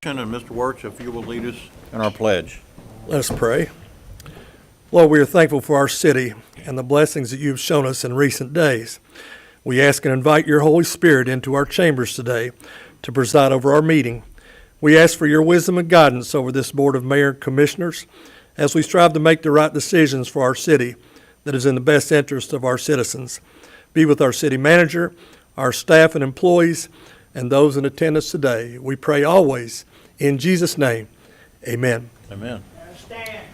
question, and Mr. Wirtz, if you will lead us in our pledge. Let us pray. Lord, we are thankful for our city and the blessings that you've shown us in recent days. We ask and invite your Holy Spirit into our chambers today to preside over our meeting. We ask for your wisdom and guidance over this Board of Mayor and Commissioners as we strive to make the right decisions for our city that is in the best interest of our citizens. Be with our city manager, our staff and employees, and those in attendance today. We pray always in Jesus' name. Amen. Amen. Stand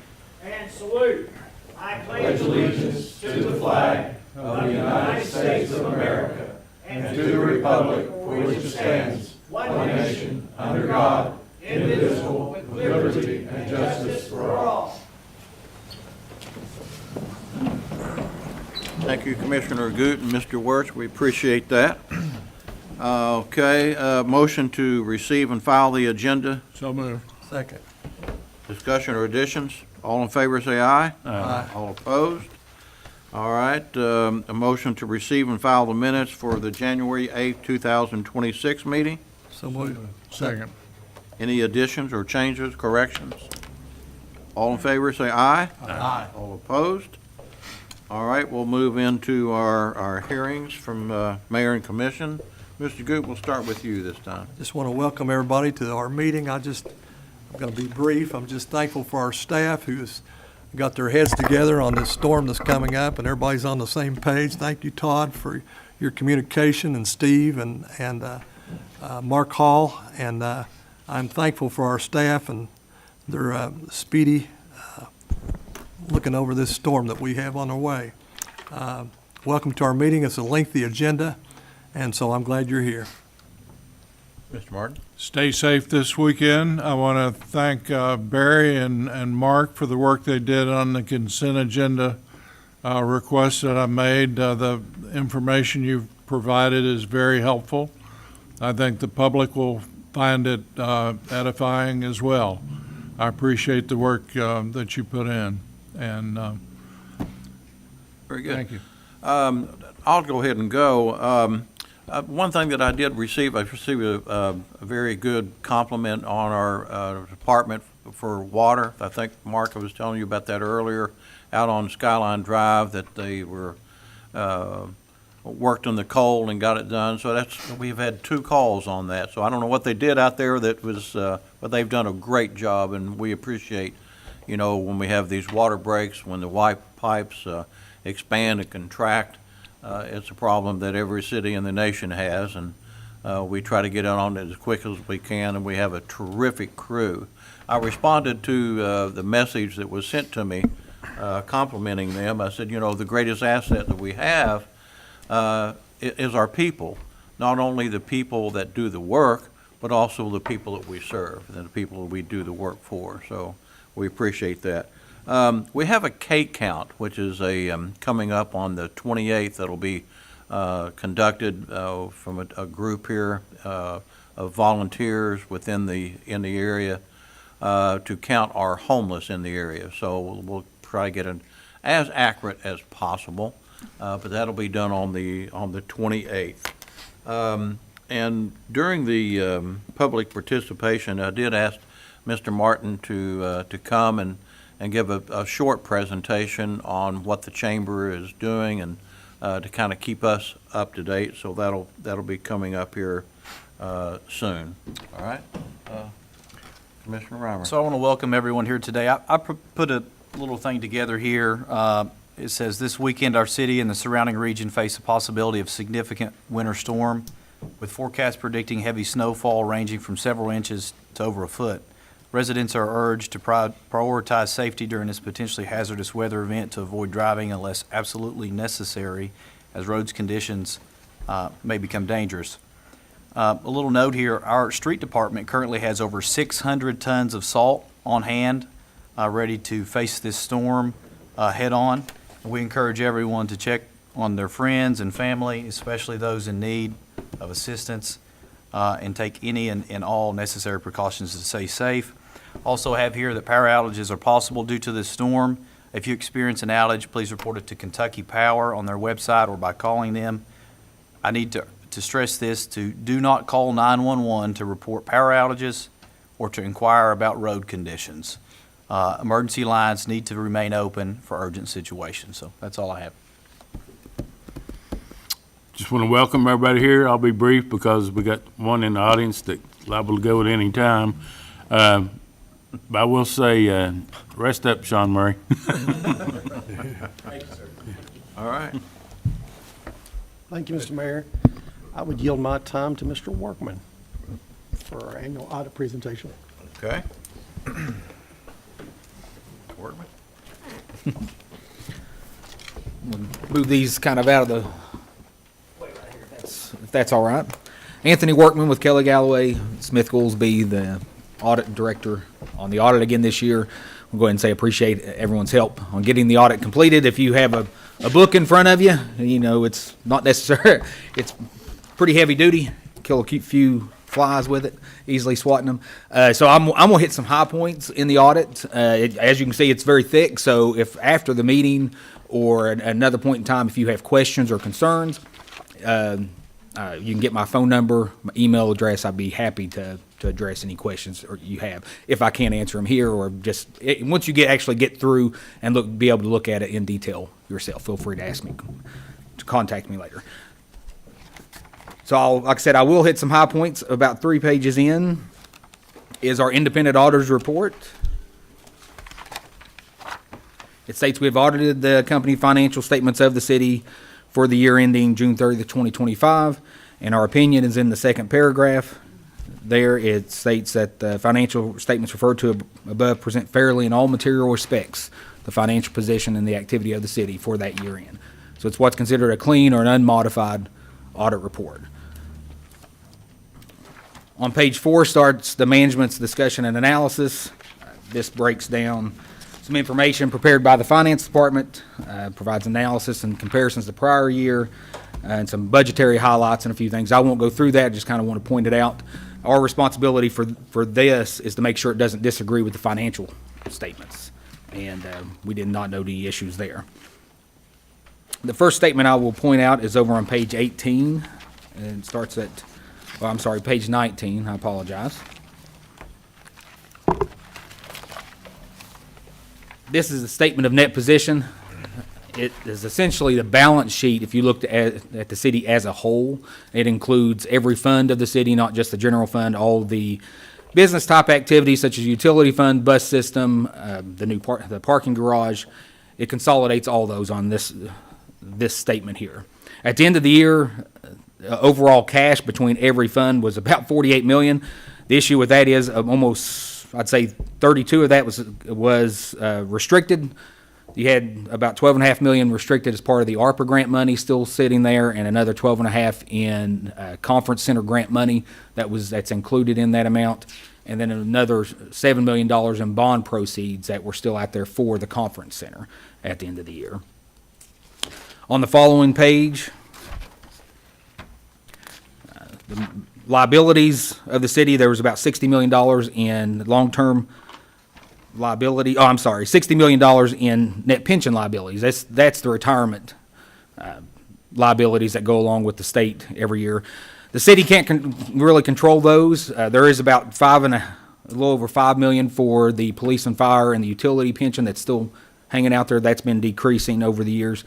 and salute. I pledge allegiance to the flag of the United States of America and to the republic for which it stands, one nation, under God, indivisible, with liberty and justice for all. Thank you, Commissioner Goot and Mr. Wirtz. We appreciate that. Motion to receive and file the agenda. So moved. Second. Discussion or additions? All in favor say aye. Aye. All opposed? All right, a motion to receive and file the minutes for the January 8th, 2026 meeting. So moved. Second. Any additions or changes, corrections? All in favor say aye. Aye. All opposed? All right, we'll move into our hearings from Mayor and Commission. Mr. Goot, we'll start with you this time. Just want to welcome everybody to our meeting. I'm going to be brief. I'm just thankful for our staff who's got their heads together on this storm that's coming up, and everybody's on the same page. Thank you, Todd, for your communication, and Steve and Mark Hall. And I'm thankful for our staff and their speedy looking over this storm that we have on our way. Welcome to our meeting. It's a lengthy agenda, and so I'm glad you're here. Mr. Martin? Stay safe this weekend. I want to thank Barry and Mark for the work they did on the consent agenda requests that I made. The information you've provided is very helpful. I think the public will find it edifying as well. I appreciate the work that you put in, and Very good. thank you. I'll go ahead and go. One thing that I did receive, I received a very good compliment on our department for water. I think Mark was telling you about that earlier, out on Skyline Drive, that they were worked on the coal and got it done. So we've had 2 calls on that. So I don't know what they did out there that was, but they've done a great job, and we appreciate, when we have these water breaks, when the pipes expand and contract. It's a problem that every city in the nation has, and we try to get on it as quick as we can, and we have a terrific crew. I responded to the message that was sent to me complimenting them. I said, the greatest asset that we have is our people, not only the people that do the work, but also the people that we serve and the people that we do the work for. So we appreciate that. We have a cake count, which is coming up on the 28th. That'll be conducted from a group here of volunteers in the area to count our homeless in the area. So we'll try to get it as accurate as possible, but that'll be done on the 28th. And during the public participation, I did ask Mr. Martin to come and give a short presentation on what the chamber is doing, and to kind of keep us up to date. So that'll be coming up here soon. All right, Commissioner Reimer. So I want to welcome everyone here today. I put a little thing together here. It says, this weekend our city and the surrounding region face the possibility of significant winter storm, with forecasts predicting heavy snowfall ranging from several inches to over a foot. Residents are urged to prioritize safety during this potentially hazardous weather event, to avoid driving unless absolutely necessary, as roads conditions may become dangerous. A little note here, our street department currently has over 600 tons of salt on hand, ready to face this storm head on. We encourage everyone to check on their friends and family, especially those in need of assistance, and take any and all necessary precautions to stay safe. Also have here that power outages are possible due to this storm. If you experience an outage, please report it to Kentucky Power on their website or by calling them. I need to stress this, do not call 911 to report power outages or to inquire about road conditions. Emergency lines need to remain open for urgent situations. So that's all I have. Just want to welcome everybody here. I'll be brief because we got one in the audience that's liable to go at any time. But I will say, rest up, Sean Murray. All right. Thank you, Mr. Mayor. I would yield my time to Mr. Workman for our annual audit presentation. Okay. Workman? Move these kind of out of the way right here, if that's all right. Anthony Workman with Kelly Galloway, Smith Goolsby, the audit director on the audit again this year. We'll go ahead and say appreciate everyone's help on getting the audit completed. If you have a book in front of you, you know, it's not necessary. It's pretty heavy duty. Kill a few flies with it, easily swatting them. So I'm gonna hit some high points in the audit. As you can see, it's very thick. So if after the meeting or another point in time, if you have questions or concerns, you can get my phone number, my email address. I'd be happy to address any questions or you have. If I can't answer them here, or just once you actually get through and be able to look at it in detail yourself, feel free to ask me, to contact me later. So, like I said, I will hit some high points. About 3 pages in is our independent auditor's report. It states we have audited the company financial statements of the city for the year ending June 30th, 2025, and our opinion is in the second paragraph. There it states that the financial statements referred to above present fairly in all material respects the financial position and the activity of the city for that year end. So it's what's considered a clean or an unmodified audit report. On page 4 starts the management's discussion and analysis. This breaks down some information prepared by the finance department, provides analysis and comparisons to prior year, and some budgetary highlights and a few things. I won't go through that, just kind of want to point it out. Our responsibility for this is to make sure it doesn't disagree with the financial statements, and we did not know the issues there. The first statement I will point out is over on page 18, and it starts at, well, I'm sorry, page 19, I apologize. This is a statement of net position. It is essentially the balance sheet. If you looked at the city as a whole, it includes every fund of the city, not just the general fund, all the business type activities such as utility fund, bus system, the parking garage. It consolidates all those on this statement here. At the end of the year, overall cash between every fund was about $48 million. The issue with that is almost, I'd say 32 of that was restricted. You had about $12.5 million restricted as part of the ARPA grant money still sitting there, and another $12.5 in conference center grant money that's included in that amount, and then another $7 million in bond proceeds that were still out there for the conference center at the end of the year. On the following page, the liabilities of the city, there was about $60 million in long-term liability. Oh, I'm sorry, $60 million in net pension liabilities. That's the retirement liabilities that go along with the state every year. The city can't really control those. There is about a little over $5 million for the police and fire and the utility pension that's still hanging out there. That's been decreasing over the years.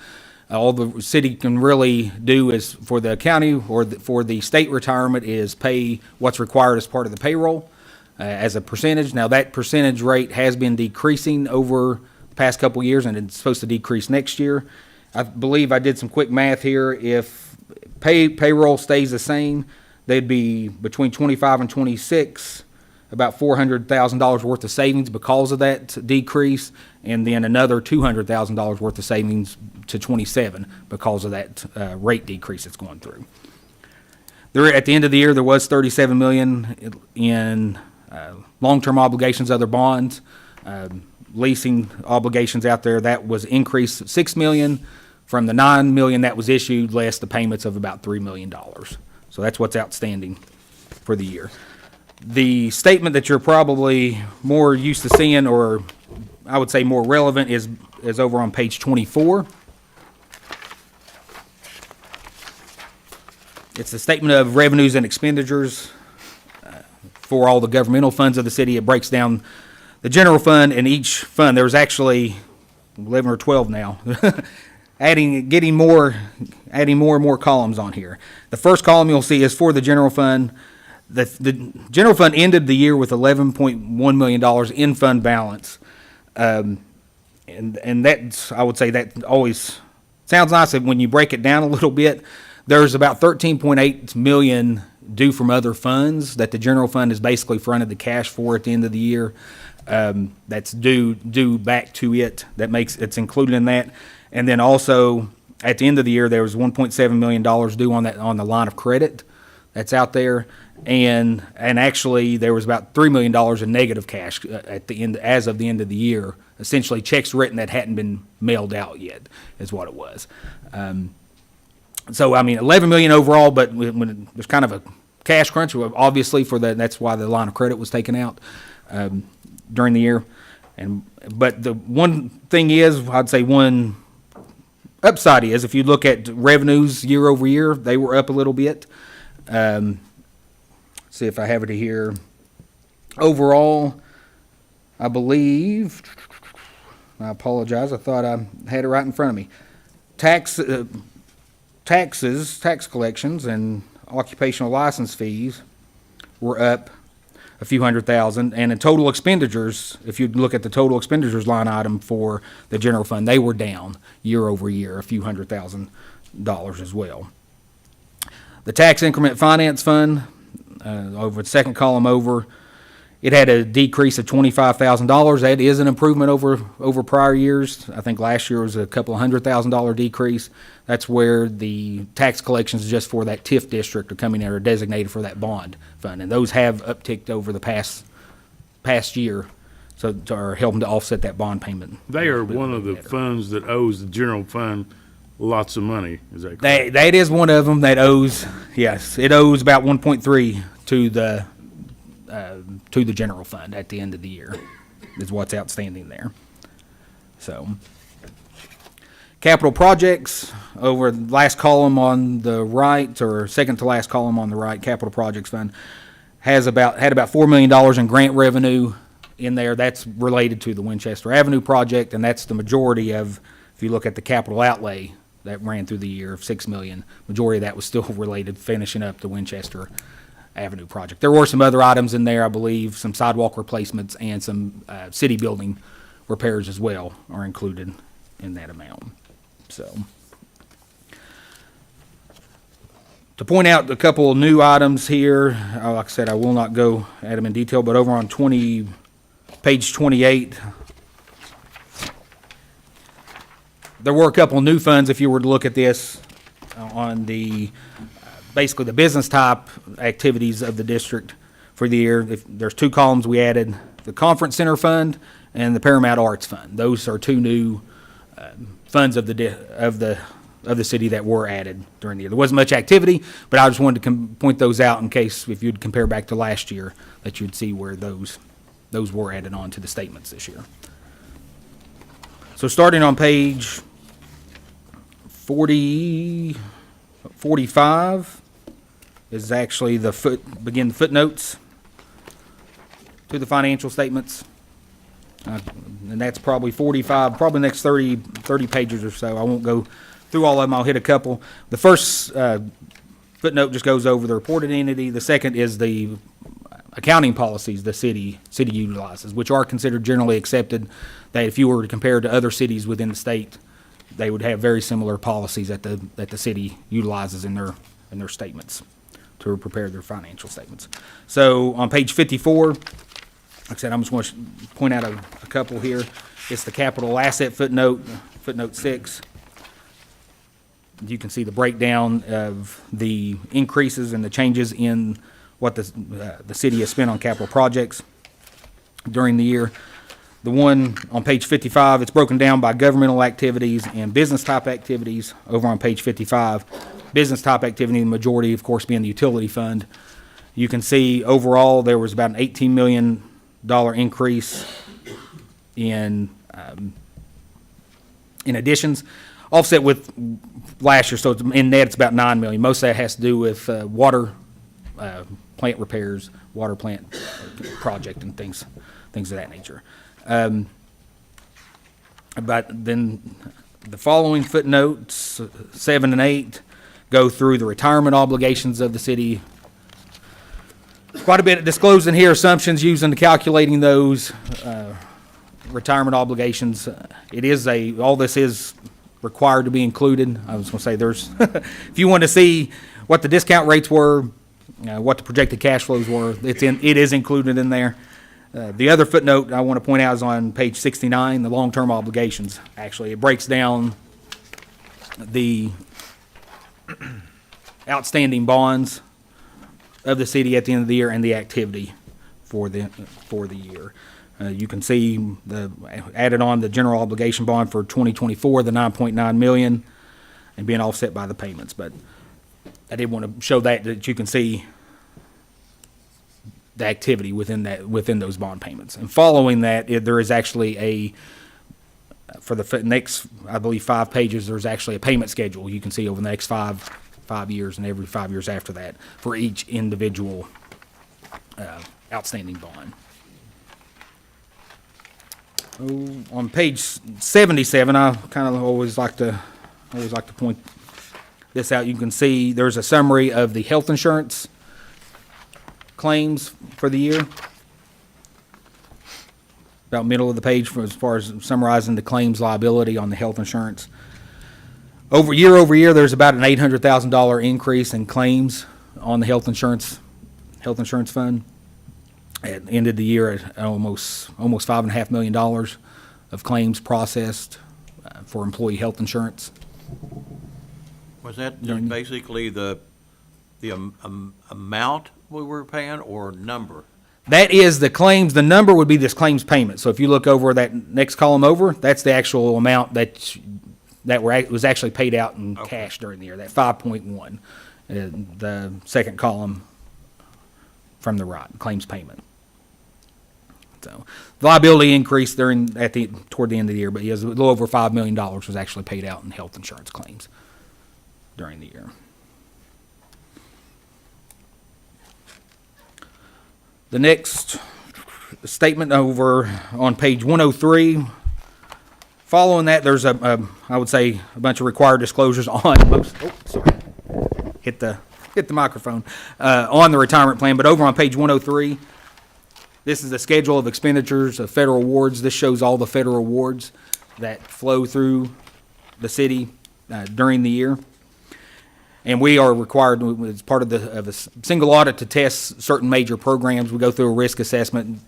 All the city can really do is for the county or for the state retirement is pay what's required as part of the payroll as a percentage. Now that percentage rate has been decreasing over the past couple of years, and it's supposed to decrease next year. I believe I did some quick math here. If payroll stays the same, they'd be between 25 and 26, about $400,000 worth of savings because of that decrease, and then another $200,000 worth of savings to 27 because of that rate decrease that's going through. There, at the end of the year, there was $37 million in long-term obligations, other bonds, leasing obligations out there. That was increased $6 million from the $9 million that was issued, less the payments of about $3 million. So that's what's outstanding for the year. The statement that you're probably more used to seeing, or I would say more relevant, is over on page 24. It's the statement of revenues and expenditures for all the governmental funds of the city. It breaks down the general fund, and each fund, there's actually 11 or 12 now, adding more and more columns on here. The first column you'll see is for the general fund. The general fund ended the year with $11.1 million in fund balance. And that's, I would say that always sounds nice when you break it down a little bit. There's about $13.8 million due from other funds that the general fund is basically fronted the cash for at the end of the year. That's due back to it. It's included in that. And then also at the end of the year, there was $1.7 million due on the line of credit that's out there. And actually there was about $3 million in negative cash at the end, as of the end of the year. Essentially checks written that hadn't been mailed out yet is what it was. So I mean, 11 million overall, but when there's kind of a cash crunch, obviously that's why the line of credit was taken out during the year. But the one thing is, I'd say one upside is if you look at revenues year over year, they were up a little bit. See if I have it here. Overall, I believe. I apologize. I thought I had it right in front of me. Taxes, tax collections, and occupational license fees were up a few $100,000, and in total expenditures, if you look at the total expenditures line item for the general fund, they were down year over year, a few $100,000 as well. The tax increment finance fund, over the second column over, it had a decrease of $25,000. That is an improvement over prior years. I think last year was a couple of $100,000 decrease. That's where the tax collections just for that TIF district are coming in, are designated for that bond fund, and those have upticked over the past year, so are helping to offset that bond payment. They are one of the funds that owes the general fund lots of money. Is that correct? That is one of them that owes. Yes, it owes about 1.3 to the general fund at the end of the year, is what's outstanding there. So, capital projects, over the last column on the right, or second to last column on the right, capital projects fund had about $4 million in grant revenue in there. That's related to the Winchester Avenue project, and that's the majority of, if you look at the capital outlay that ran through the year of $6 million, majority of that was still related, finishing up the Winchester Avenue project. There were some other items in there, I believe, some sidewalk replacements and some city building repairs as well are included in that amount. So, to point out a couple of new items here, like I said, I will not go at them in detail, but over on page 28, there were a couple of new funds if you were to look at this on the basically the business type activities of the district for the year. There's two columns we added: the Conference Center Fund and the Paramount Arts Fund. Those are two new funds of the city that were added during the year. There wasn't much activity, but I just wanted to point those out in case, if you'd compare back to last year, that you'd see where those were added on to the statements this year. So starting on page 45 is actually the footnotes to the financial statements. And that's probably 45, probably the next 30 pages or so. I won't go through all of them. I'll hit a couple. The first footnote just goes over the reported entity. The second is the accounting policies the city utilizes, which are considered generally accepted, that if you were to compare to other cities within the state, they would have very similar policies that the city utilizes in their statements to prepare their financial statements. So on page 54, like I said, I'm just going to point out a couple here. It's the capital asset footnote 6. You can see the breakdown of the increases and the changes in what the city has spent on capital projects during the year. The one on page 55, it's broken down by governmental activities and business type activities. Over on page 55, business type activity, the majority, of course, being the utility fund. You can see overall there was about an $18 million increase in additions, offset with last year. So in net, it's about $9 million. Most of that has to do with water plant repairs, water plant project, and things of that nature. But then the following footnotes, 7 and 8, go through the retirement obligations of the city. Quite a bit disclosed in here, assumptions used in calculating those retirement obligations. All this is required to be included. I was going to say if you want to see what the discount rates were, what the projected cash flows were, it is included in there. The other footnote I want to point out is on page 69, the long-term obligations. Actually, it breaks down the outstanding bonds of the city at the end of the year and the activity for the year. You can see added on the general obligation bond for 2024, the 9.9 million, and being offset by the payments. But I did want to show that you can see the activity within those bond payments. And following that, there is actually for the next, I believe, 5 pages, there's actually a payment schedule you can see over the next five years and every 5 years after that for each individual outstanding bond. On page 77, I kind of always like to point this out. You can see there's a summary of the health insurance claims for the year. About middle of the page as far as summarizing the claims liability on the health insurance. Over year, there's about an $800,000 increase in claims on the health insurance fund. It ended the year at almost $5.5 million of claims processed for employee health insurance. Was that basically the amount we were paying or number? That is the claims. The number would be this claims payment. So if you look over that next column over, that's the actual amount that was actually paid out in cash during the year, that 5.1. The second column from the right, claims payment. So the liability increased toward the end of the year, but yes, a little over $5 million was actually paid out in health insurance claims during the year. The next statement over on page 103. Following that, there's I would say a bunch of required disclosures on most. Oh, sorry, hit the microphone on the retirement plan. But over on page 103, this is the schedule of expenditures of federal awards. This shows all the federal awards that flow through the city during the year. And we are required, as part of a single audit, to test certain major programs. We go through a risk assessment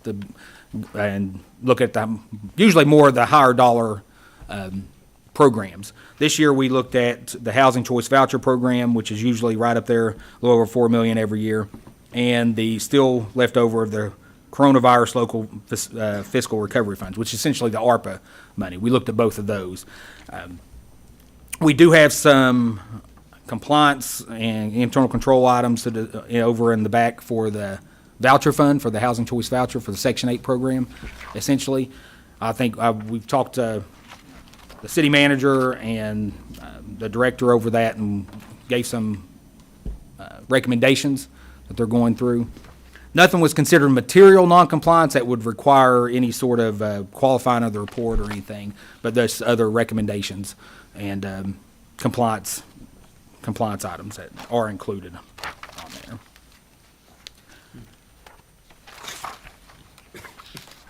and look at usually more of the higher dollar programs. This year we looked at the Housing Choice Voucher Program, which is usually right up there, a little over $4 million every year, and the still left over of the Coronavirus Local Fiscal Recovery Funds, which is essentially the ARPA money. We looked at both of those. We do have some compliance and internal control items over in the back for the voucher fund, for the Housing Choice Voucher, for the Section 8 program, essentially. I think we've talked to the city manager and the director over that and gave some recommendations that they're going through. Nothing was considered material noncompliance that would require any sort of qualifying of the report or anything, but there's other recommendations and compliance items that are included on there.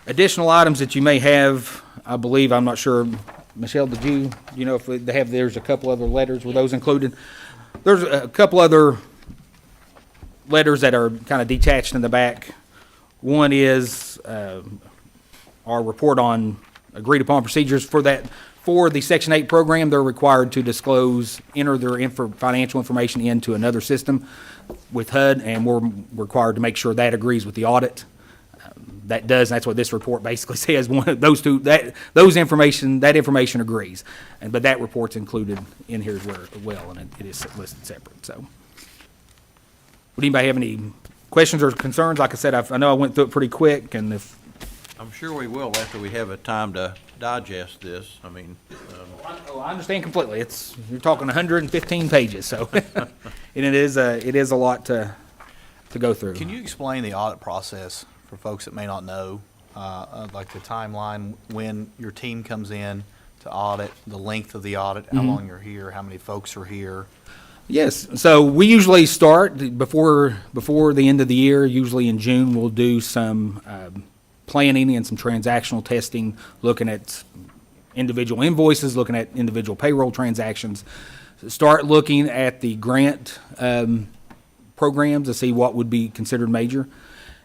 Additional items that you may have, I believe, I'm not sure, Michelle, did you know if there's a couple other letters, were those included? There's a couple other letters that are kind of detached in the back. One is our report on agreed upon procedures for that. For the Section 8 program, they're required to enter their financial information into another system with HUD, and we're required to make sure that agrees with the audit. That does, and that's what this report basically says. One of those two, that information agrees, but that report's included in here as well, and it is listed separate. So, would anybody have any questions or concerns? Like I said, I know I went through it pretty quick, and if I'm sure we will after we have a time to digest this. I mean, I understand completely. You're talking 115 pages, so and it is a lot to. to go through. Can you explain the audit process for folks that may not know, like the timeline, when your team comes in to audit, the length of the audit, how long you're here, how many folks are here? Yes, so we usually start before the end of the year, usually in June, we'll do some planning and some transactional testing, looking at individual invoices, looking at individual payroll transactions, start looking at the grant programs to see what would be considered major.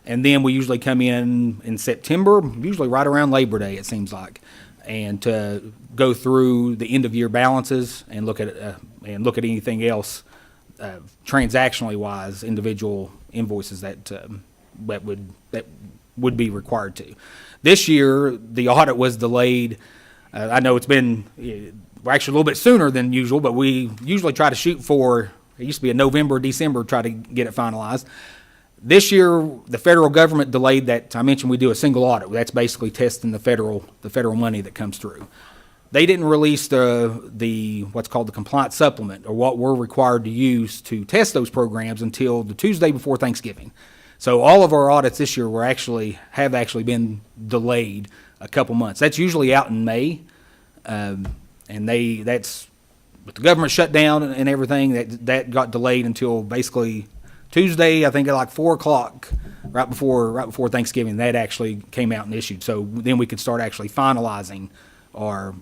And then we usually come in September, usually right around Labor Day, it seems like, and to go through the end of year balances and look at anything else transactionally wise, individual invoices that would be required to. This year, the audit was delayed. I know it's been we're actually a little bit sooner than usual, but we usually try to shoot for, it used to be a November, December, try to get it finalized. This year, the federal government delayed that. I mentioned we do a single audit. That's basically testing the federal money that comes through. They didn't release the what's called the compliance supplement, or what we're required to use to test those programs, until the Tuesday before Thanksgiving. So all of our audits this year have actually been delayed a couple months. That's usually out in May, and that's with the government shut down and everything. That got delayed until basically Tuesday, I think at like 4 o'clock, right before Thanksgiving. That actually came out and issued. So then we could start actually finalizing our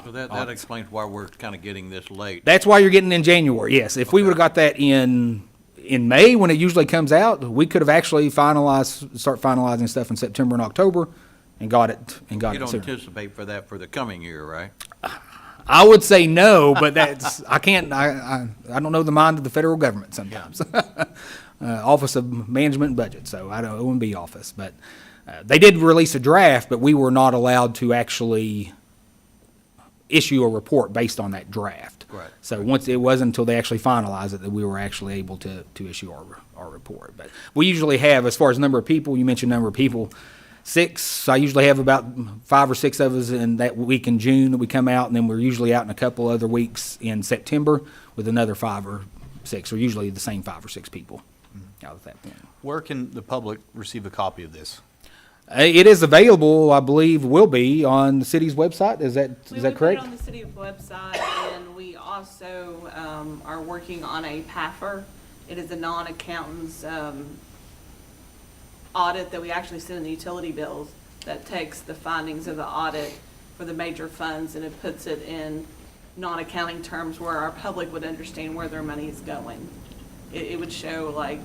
So that audits. explains why we're kind of getting this late. That's why you're getting in January. Yes, if we would have got that in May when it usually comes out, we could have actually start finalizing stuff in September and October, and got it You don't sooner. anticipate for that for the coming year, right? I would say no, but that's I can't. I don't know the mind of the federal government sometimes. Office of Management and Budget, so I don't. It wouldn't be office, but they did release a draft, but we were not allowed to actually issue a report based on that draft. Right. So once it wasn't until they actually finalized it that we were actually able to issue our report. But we usually have, as far as number of people, you mentioned number of people, 6. I usually have about 5 or 6 of us in that week in June that we come out, and then we're usually out in a couple other weeks in September with another 5 or 6, or usually the same 5 or 6 people out at that point. Where can the public receive a copy of this? It is available, I believe, will be on the city's website. Is that We correct? put it on the city website, and we also are working on a PAFR. It is a non-accountant's audit that we actually send in the utility bills that takes the findings of the audit for the major funds, and it puts it in non-accounting terms where our public would understand where their money is going. It would show like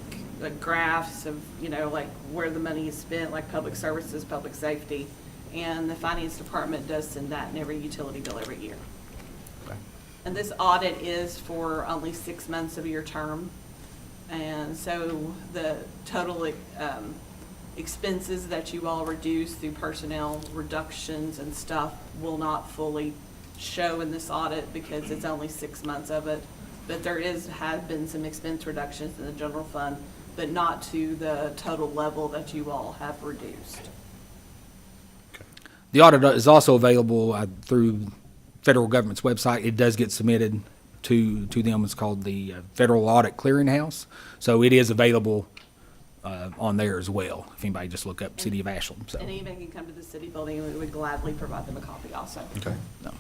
graphs of, like where the money is spent, like public services, public safety, and the finance department does send that in every utility bill every year. Okay. And this audit is for only 6 months of your term, and so the total expenses that you all reduce through personnel reductions and stuff will not fully show in this audit because it's only 6 months of it. But there have been some expense reductions in the general fund, but not to the total level that you all have reduced. The audit is also available through federal government's website. It does get submitted to them. It's called the Federal Audit Clearinghouse. So it is available on there as well, if anybody just look up City of Ashland. So. And even can come to the city building, and we would gladly provide them a copy also. Okay. No.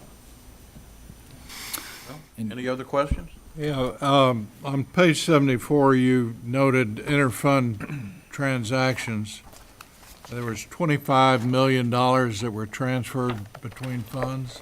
Any other questions? Yeah, on page 74, you noted interfund transactions. There was $25 million that were transferred between funds.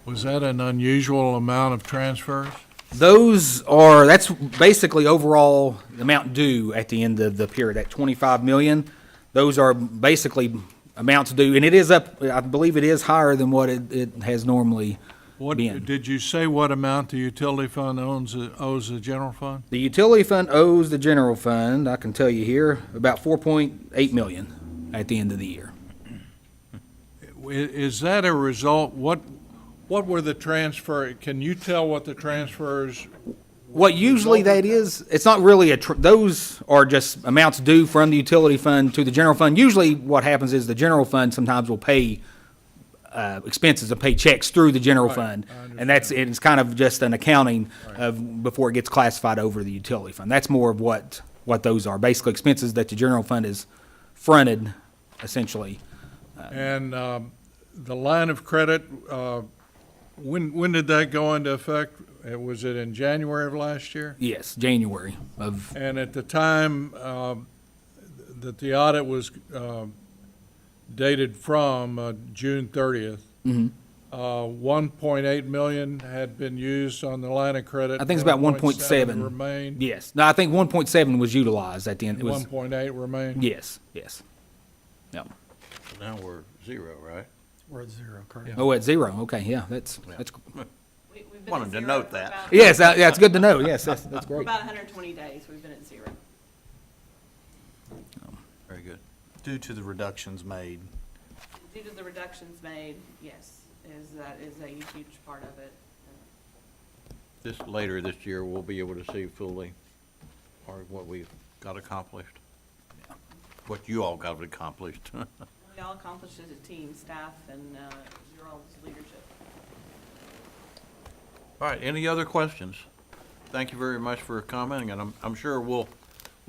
Was that an unusual amount of transfers? That's basically overall amount due at the end of the period, at 25 million. Those are basically amounts due, and it is up, I believe it is higher than what it has normally been. Did you say what amount the utility fund owes the general fund? The utility fund owes the general fund, I can tell you here, about 4.8 million at the end of the year. Is that a result, what were the transfer, can you tell what the transfers? What usually that is, it's not really those are just amounts due from the utility fund to the general fund. Usually what happens is the general fund sometimes will pay expenses and pay checks through the general fund. And it's kind of just an accounting of before it gets classified over the utility fund. That's more of what what those are. Basically, expenses that the general fund is fronted, essentially. And the line of credit, when did that go into effect? Was it in January of last year? Yes, January of, And at the time that the audit was dated from June 30th, 1.8 million had been used on the line of credit. I think it's about 1.7. Remained. yes. No, I think 1.7 was utilized at the end. It was, 1.8 remained. yes, yes. Yep. Now we're zero, right? We're at zero currently. Oh, at zero, okay, yeah, that's, We've been Wanted at to zero note for that. about- yes, yeah, it's good to know, yes, that's For great. about 120 days, we've been at zero. Very good. Due to the reductions made. Due to the reductions made, yes, that is a huge part of it. Later this year, we'll be able to see fully what we've got accomplished. What you all got accomplished. We all accomplished as a team, staff, and your all's leadership. All right, any other questions? Thank you very much for commenting, and I'm sure we'll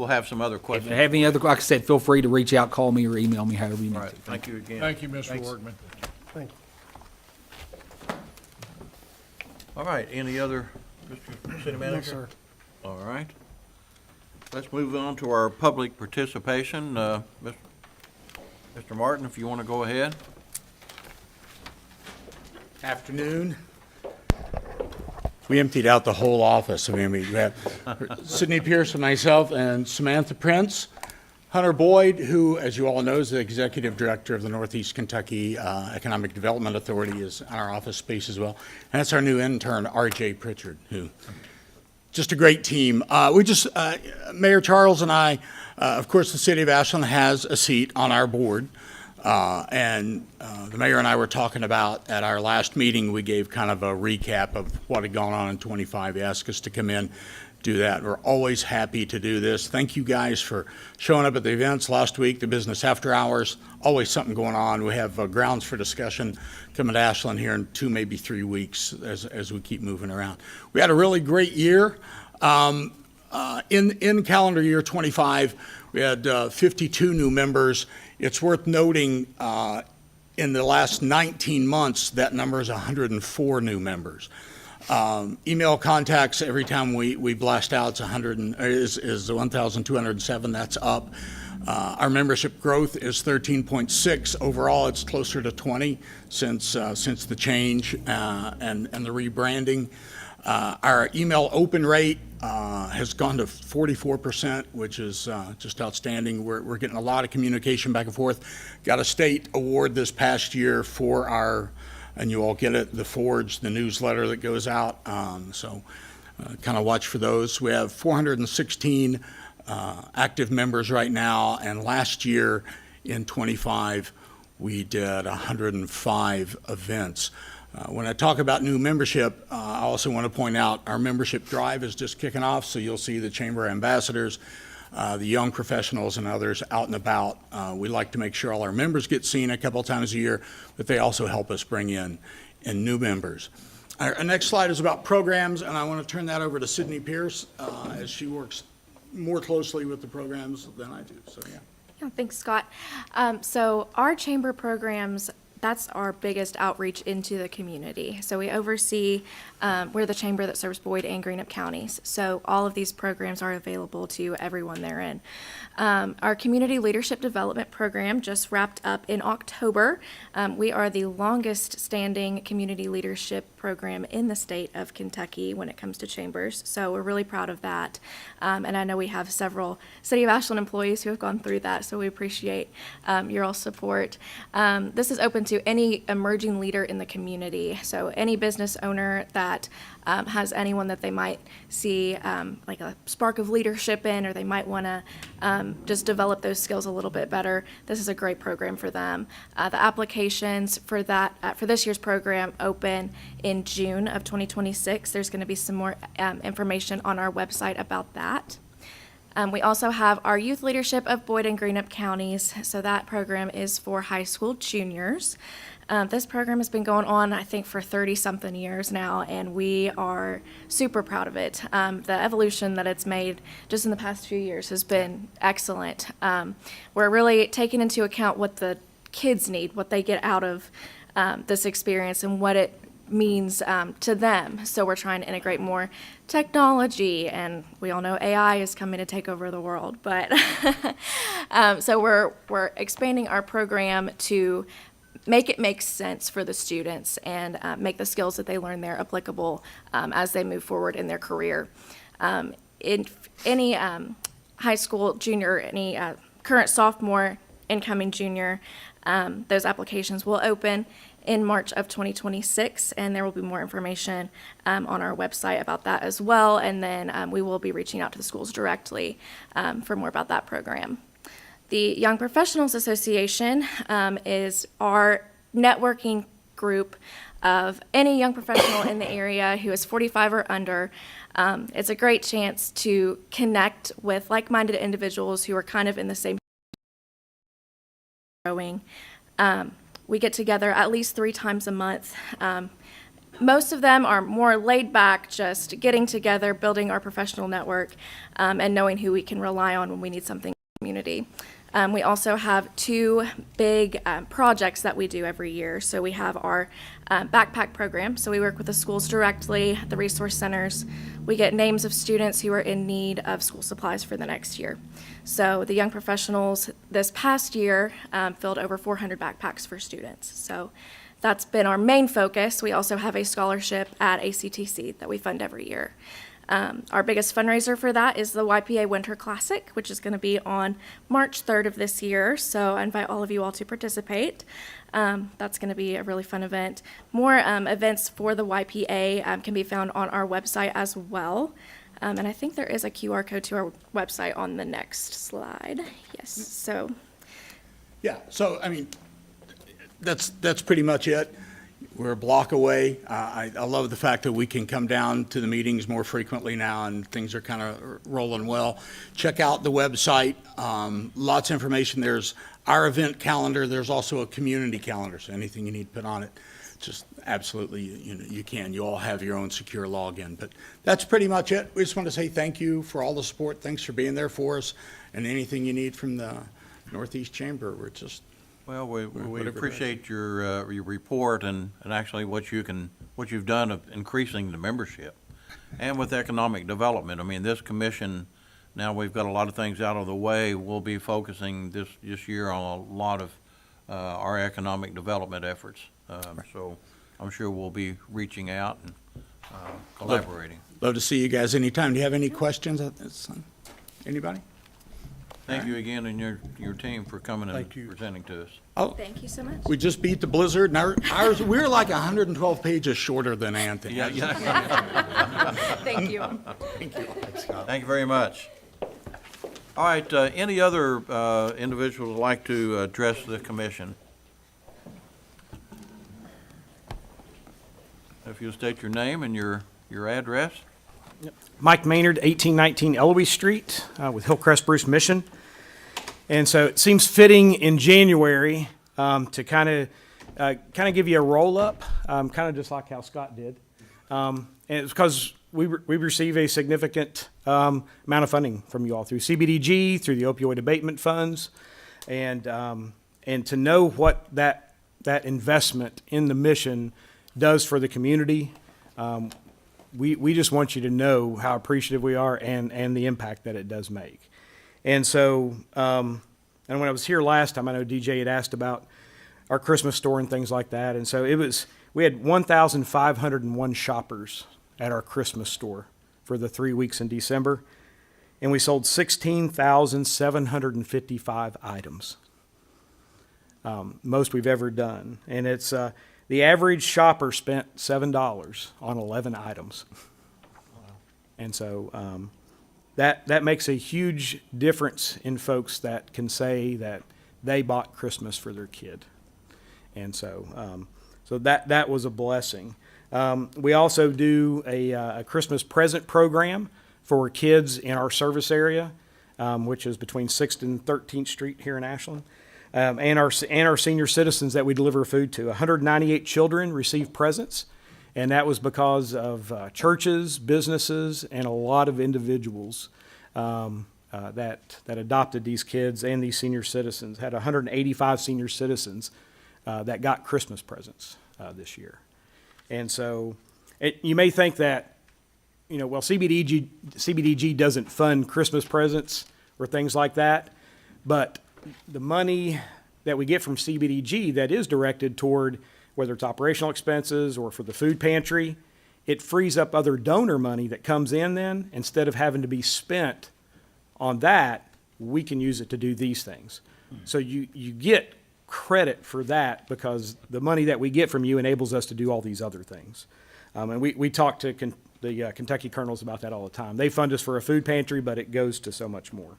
have some other If you questions. have any other, like I said, feel free to reach out, call me, or email me, however you need All to. right, thank you again. Thank you, Mr. Thanks. Workman. Thank you. All right, any other, Mr. City Manager? No, sir. All right. Let's move on to our public participation. Mr. Martin, if you want to go ahead. Afternoon. We emptied out the whole office. I mean, we have Sidney Pierce and myself and Samantha Prince. Hunter Boyd, who, as you all know, is the Executive Director of the Northeast Kentucky Economic Development Authority, is in our office space as well. And that's our new intern, R.J. Pritchard, who, just a great team. Mayor Charles and I, of course, the city of Ashland has a seat on our board. The mayor and I were talking about, at our last meeting, we gave kind of a recap of what had gone on in 25. He asked us to come in, do that. We're always happy to do this. Thank you guys for showing up at the events last week, the business after hours. Always something going on. We have grounds for discussion coming to Ashland here in 2, maybe 3 weeks as we keep moving around. We had a really great year. In calendar year 25, we had 52 new members. It's worth noting in the last 19 months, that number is 104 new members. Email contacts, every time we blast out, is 1,207. That's up. Our membership growth is 13.6. Overall, it's closer to 20 since the change and the rebranding. Our email open rate has gone to 44%, which is just outstanding. We're getting a lot of communication back and forth. Got a state award this past year for our, and you all get it, the Forge, the newsletter that goes out. So kind of watch for those. We have 416 active members right now, and last year in 25, we did 105 events. When I talk about new membership, I also want to point out our membership drive is just kicking off, so you'll see the chamber ambassadors, the young professionals and others out and about. We like to make sure all our members get seen a couple times a year, but they also help us bring in new members. Our next slide is about programs, and I want to turn that over to Sidney Pierce as she works more closely with the programs than I do, so yeah. Yeah, thanks, Scott. So our chamber programs, that's our biggest outreach into the community. So we oversee, we're the chamber that serves Boyd and Greenup counties. So all of these programs are available to everyone therein. Our community leadership development program just wrapped up in October. We are the longest standing community leadership program in the state of Kentucky when it comes to chambers. So we're really proud of that. And I know we have several City of Ashland employees who have gone through that, so we appreciate your all support. This is open to any emerging leader in the community. So any business owner that has anyone that they might see like a spark of leadership in, or they might want to just develop those skills a little bit better, this is a great program for them. The applications for that for this year's program open in June of 2026. There's going to be some more information on our website about that. We also have our Youth Leadership of Boyd and Greenup counties. So that program is for high school juniors. This program has been going on, I think, for 30-something years now, and we are super proud of it. The evolution that it's made just in the past few years has been excellent. We're really taking into account what the kids need, what they get out of this experience, and what it means to them. So we're trying to integrate more technology, and we all know AI is coming to take over the world. But so we're expanding our program to make it make sense for the students and make the skills that they learn there applicable as they move forward in their career. In any high school junior, any current sophomore, incoming junior, those applications will open in March of 2026, and there will be more information on our website about that as well. And then we will be reaching out to the schools directly for more about that program. The Young Professionals Association is our networking group of any young professional in the area who is 45 or under. It's a great chance to connect with like-minded individuals who are kind of in the same growing. We get together at least 3 times a month. Most of them are more laid back, just getting together, building our professional network, and knowing who we can rely on when we need something in the community. We also have 2 big projects that we do every year. So we have our backpack program. So we work with the schools directly, the resource centers. We get names of students who are in need of school supplies for the next year. So the young professionals this past year filled over 400 backpacks for students. So that's been our main focus. We also have a scholarship at ACTC that we fund every year. Our biggest fundraiser for that is the YPA Winter Classic, which is going to be on March 3rd of this year. So I invite all of you all to participate. That's going to be a really fun event. More events for the YPA can be found on our website as well. And I think there is a QR code to our website on the next slide. Yes, so. Yeah, so, I mean, that's pretty much it. We're a block away. I love the fact that we can come down to the meetings more frequently now, and things are kind of rolling well. Check out the website. Lots of information. There's our event calendar. There's also a community calendar, so anything you need to put on it, just absolutely, you can. You all have your own secure login. But that's pretty much it. We just want to say thank you for all the support. Thanks for being there for us. And anything you need from the Northeast Chamber, we're just... Well, we appreciate your report and actually what you've done of increasing the membership. And with economic development, I mean, this commission, now we've got a lot of things out of the way. We'll be focusing this year on a lot of our economic development efforts. So I'm sure we'll be reaching out and collaborating. Love to see you guys anytime. Do you have any questions? Anybody? Thank you again and your team for coming and presenting to us. Oh, Thank you so much. we just beat the blizzard, and ours, we're like 112 pages shorter than Anthony. Thank you. Thank you very much. All right, any other individuals would like to address the commission? If you'll state your name and your address. Mike Maynard, 1819 Eloise Street, with Hillcrest Bruce Mission. And so it seems fitting in January to kind of give you a roll-up, kind of just like how Scott did. And it's because we receive a significant amount of funding from you all through CBDG, through the opioid abatement funds, and to know what that investment in the mission does for the community. We just want you to know how appreciative we are and the impact that it does make. And so, and when I was here last time, I know DJ had asked about our Christmas store and things like that. And so we had 1,501 shoppers at our Christmas store for the 3 weeks in December. And we sold 16,755 items. Most we've ever done. And it's, the average shopper spent $7 on 11 items. And so that makes a huge difference in folks that can say that they bought Christmas for their kid. And so that was a blessing. We also do a Christmas present program for kids in our service area, which is between 6th and 13th Street here in Ashland. and our senior citizens that we deliver food to. 198 children received presents, and that was because of churches, businesses, and a lot of individuals that adopted these kids and these senior citizens. Had 185 senior citizens that got Christmas presents this year. And so you may think that, well, CBDG doesn't fund Christmas presents or things like that, but the money that we get from CBDG that is directed toward whether it's operational expenses or for the food pantry, it frees up other donor money that comes in then. Instead of having to be spent on that, we can use it to do these things. So you get credit for that because the money that we get from you enables us to do all these other things. And we talk to the Kentucky Colonels about that all the time. They fund us for a food pantry, but it goes to so much more.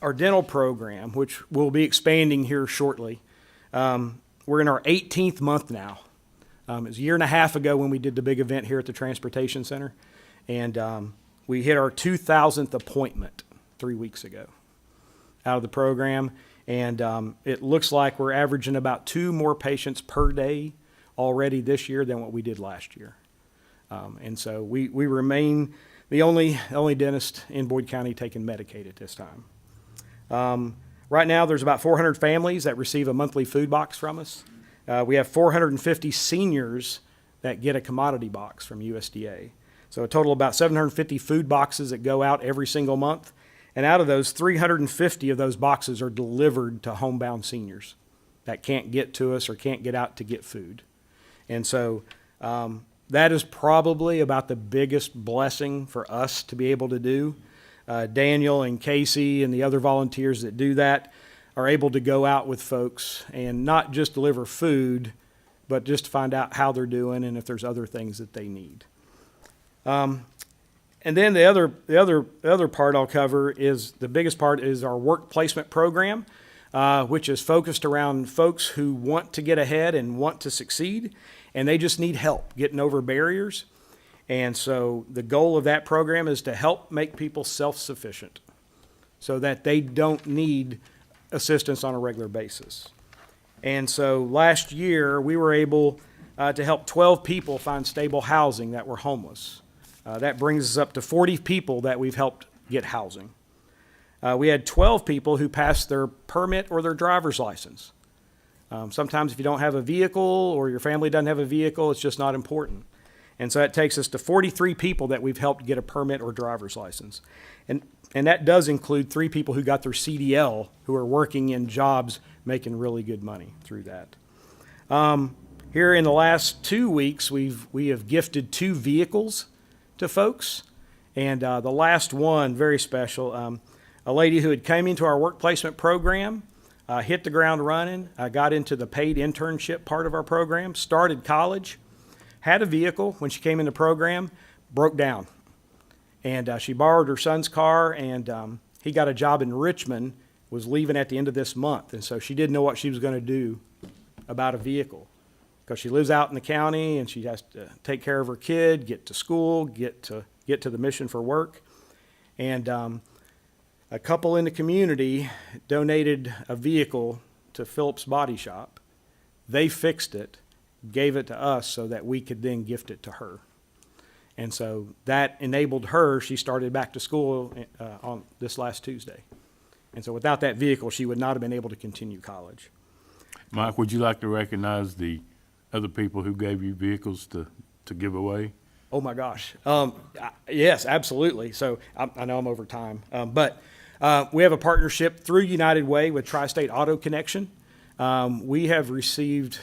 Our dental program, which we'll be expanding here shortly, we're in our 18th month now. It was a year and a half ago when we did the big event here at the Transportation Center, and we hit our 2,000th appointment 3 weeks ago out of the program, and it looks like we're averaging about 2 more patients per day already this year than what we did last year. And so we remain the only dentist in Boyd County taking Medicaid at this time. Right now, there's about 400 families that receive a monthly food box from us. We have 450 seniors that get a commodity box from USDA. So a total of about 750 food boxes that go out every single month. And out of those, 350 of those boxes are delivered to homebound seniors that can't get to us or can't get out to get food. And so that is probably about the biggest blessing for us to be able to do. Daniel and Casey and the other volunteers that do that are able to go out with folks and not just deliver food, but just to find out how they're doing and if there's other things that they need. And then the other part I'll cover is the biggest part is our work placement program, which is focused around folks who want to get ahead and want to succeed, and they just need help getting over barriers. And so the goal of that program is to help make people self-sufficient so that they don't need assistance on a regular basis. And so last year, we were able to help 12 people find stable housing that were homeless. That brings us up to 40 people that we've helped get housing. We had 12 people who passed their permit or their driver's license. Sometimes if you don't have a vehicle or your family doesn't have a vehicle, it's just not important. And so that takes us to 43 people that we've helped get a permit or driver's license. And that does include 3 people who got their CDL who are working in jobs making really good money through that. Here in the last 2 weeks, we have gifted 2 vehicles to folks. And the last one, very special, a lady who had come into our work placement program, hit the ground running, got into the paid internship part of our program, started college, had a vehicle when she came in the program, broke down. And she borrowed her son's car, and he got a job in Richmond, was leaving at the end of this month. And so she didn't know what she was going to do about a vehicle because she lives out in the county and she has to take care of her kid, get to school, get to the mission for work. And a couple in the community donated a vehicle to Phillips Body Shop. They fixed it, gave it to us so that we could then gift it to her. And so that enabled her, she started back to school on this last Tuesday. And so without that vehicle, she would not have been able to continue college. Mike, would you like to recognize the other people who gave you vehicles to give away? Oh my gosh. Yes, absolutely. So I know I'm over time, but we have a partnership through United Way with Tri-State Auto Connection. We have received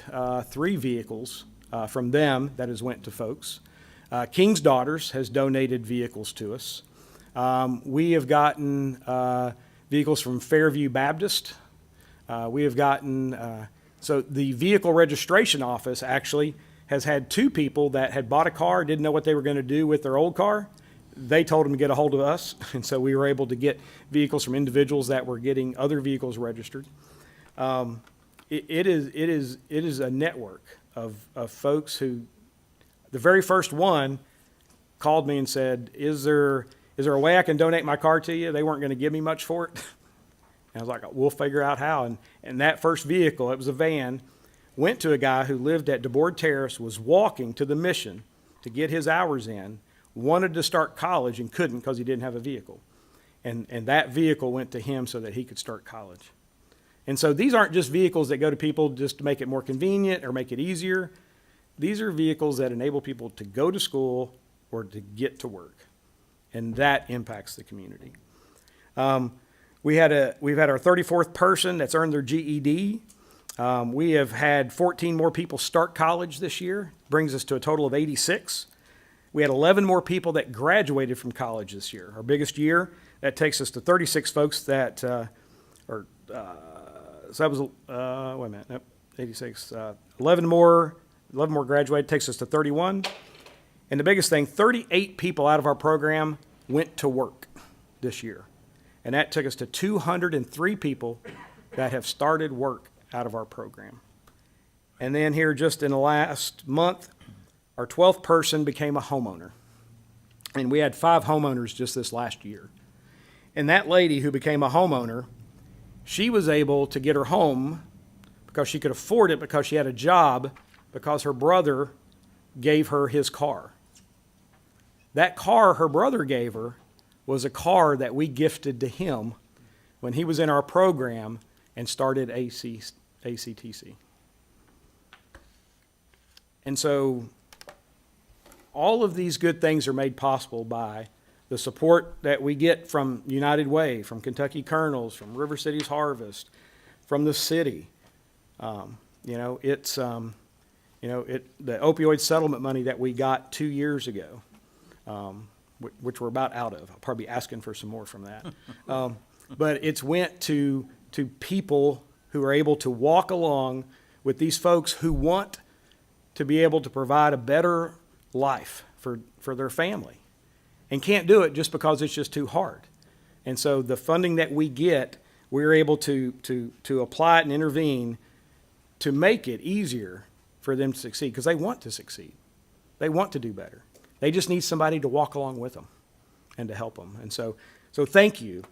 3 vehicles from them that has went to folks. King's Daughters has donated vehicles to us. We have gotten vehicles from Fairview Baptist. We have gotten, so the vehicle registration office actually has had 2 people that had bought a car, didn't know what they were going to do with their old car. They told them to get a hold of us, and so we were able to get vehicles from individuals that were getting other vehicles registered. It is a network of folks who, the very first one called me and said, is there a way I can donate my car to you? They weren't going to give me much for it. And I was like, we'll figure out how. And that first vehicle, it was a van, went to a guy who lived at DeBoard Terrace, was walking to the mission to get his hours in, wanted to start college and couldn't because he didn't have a vehicle. And that vehicle went to him so that he could start college. And so these aren't just vehicles that go to people just to make it more convenient or make it easier. These are vehicles that enable people to go to school or to get to work. And that impacts the community. We've had our 34th person that's earned their GED. We have had 14 more people start college this year, brings us to a total of 86. We had 11 more people that graduated from college this year, our biggest year. That takes us to 36 folks that so that was, wait a minute, nope, 86. 11 more graduated, takes us to 31. And the biggest thing, 38 people out of our program went to work this year. And that took us to 203 people that have started work out of our program. And then here, just in the last month, our 12th person became a homeowner. And we had 5 homeowners just this last year. And that lady who became a homeowner, she was able to get her home because she could afford it, because she had a job, because her brother gave her his car. That car her brother gave her was a car that we gifted to him when he was in our program and started ACTC. And so all of these good things are made possible by the support that we get from United Way, from Kentucky Kernels, from River Cities Harvest, from the city. The opioid settlement money that we got 2 years ago, which we're about out of. I'll probably be asking for some more from that. But it's went to people who are able to walk along with these folks who want to be able to provide a better life for their family and can't do it just because it's just too hard. And so the funding that we get, we're able to apply it and intervene to make it easier for them to succeed, because they want to succeed. They want to do better. They just need somebody to walk along with them and to help them. And so thank you.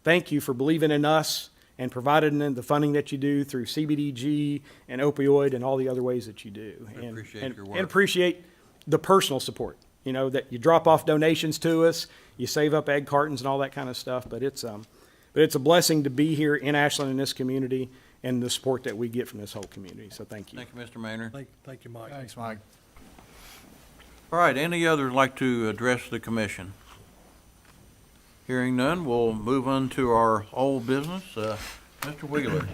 Thank you for believing in us and providing the funding that you do through CBDG and opioid and all the other ways that you do. We appreciate your work. And appreciate the personal support, that you drop off donations to us, you save up egg cartons and all that kind of stuff. But it's a blessing to be here in Ashland in this community and the support that we get from this whole community. So thank you. Thank you, Mr. Maynard. Thank you, Mike. Thanks, Mike. All right, any others like to address the commission? Hearing none, we'll move on to our old business. Mr. Wheeler.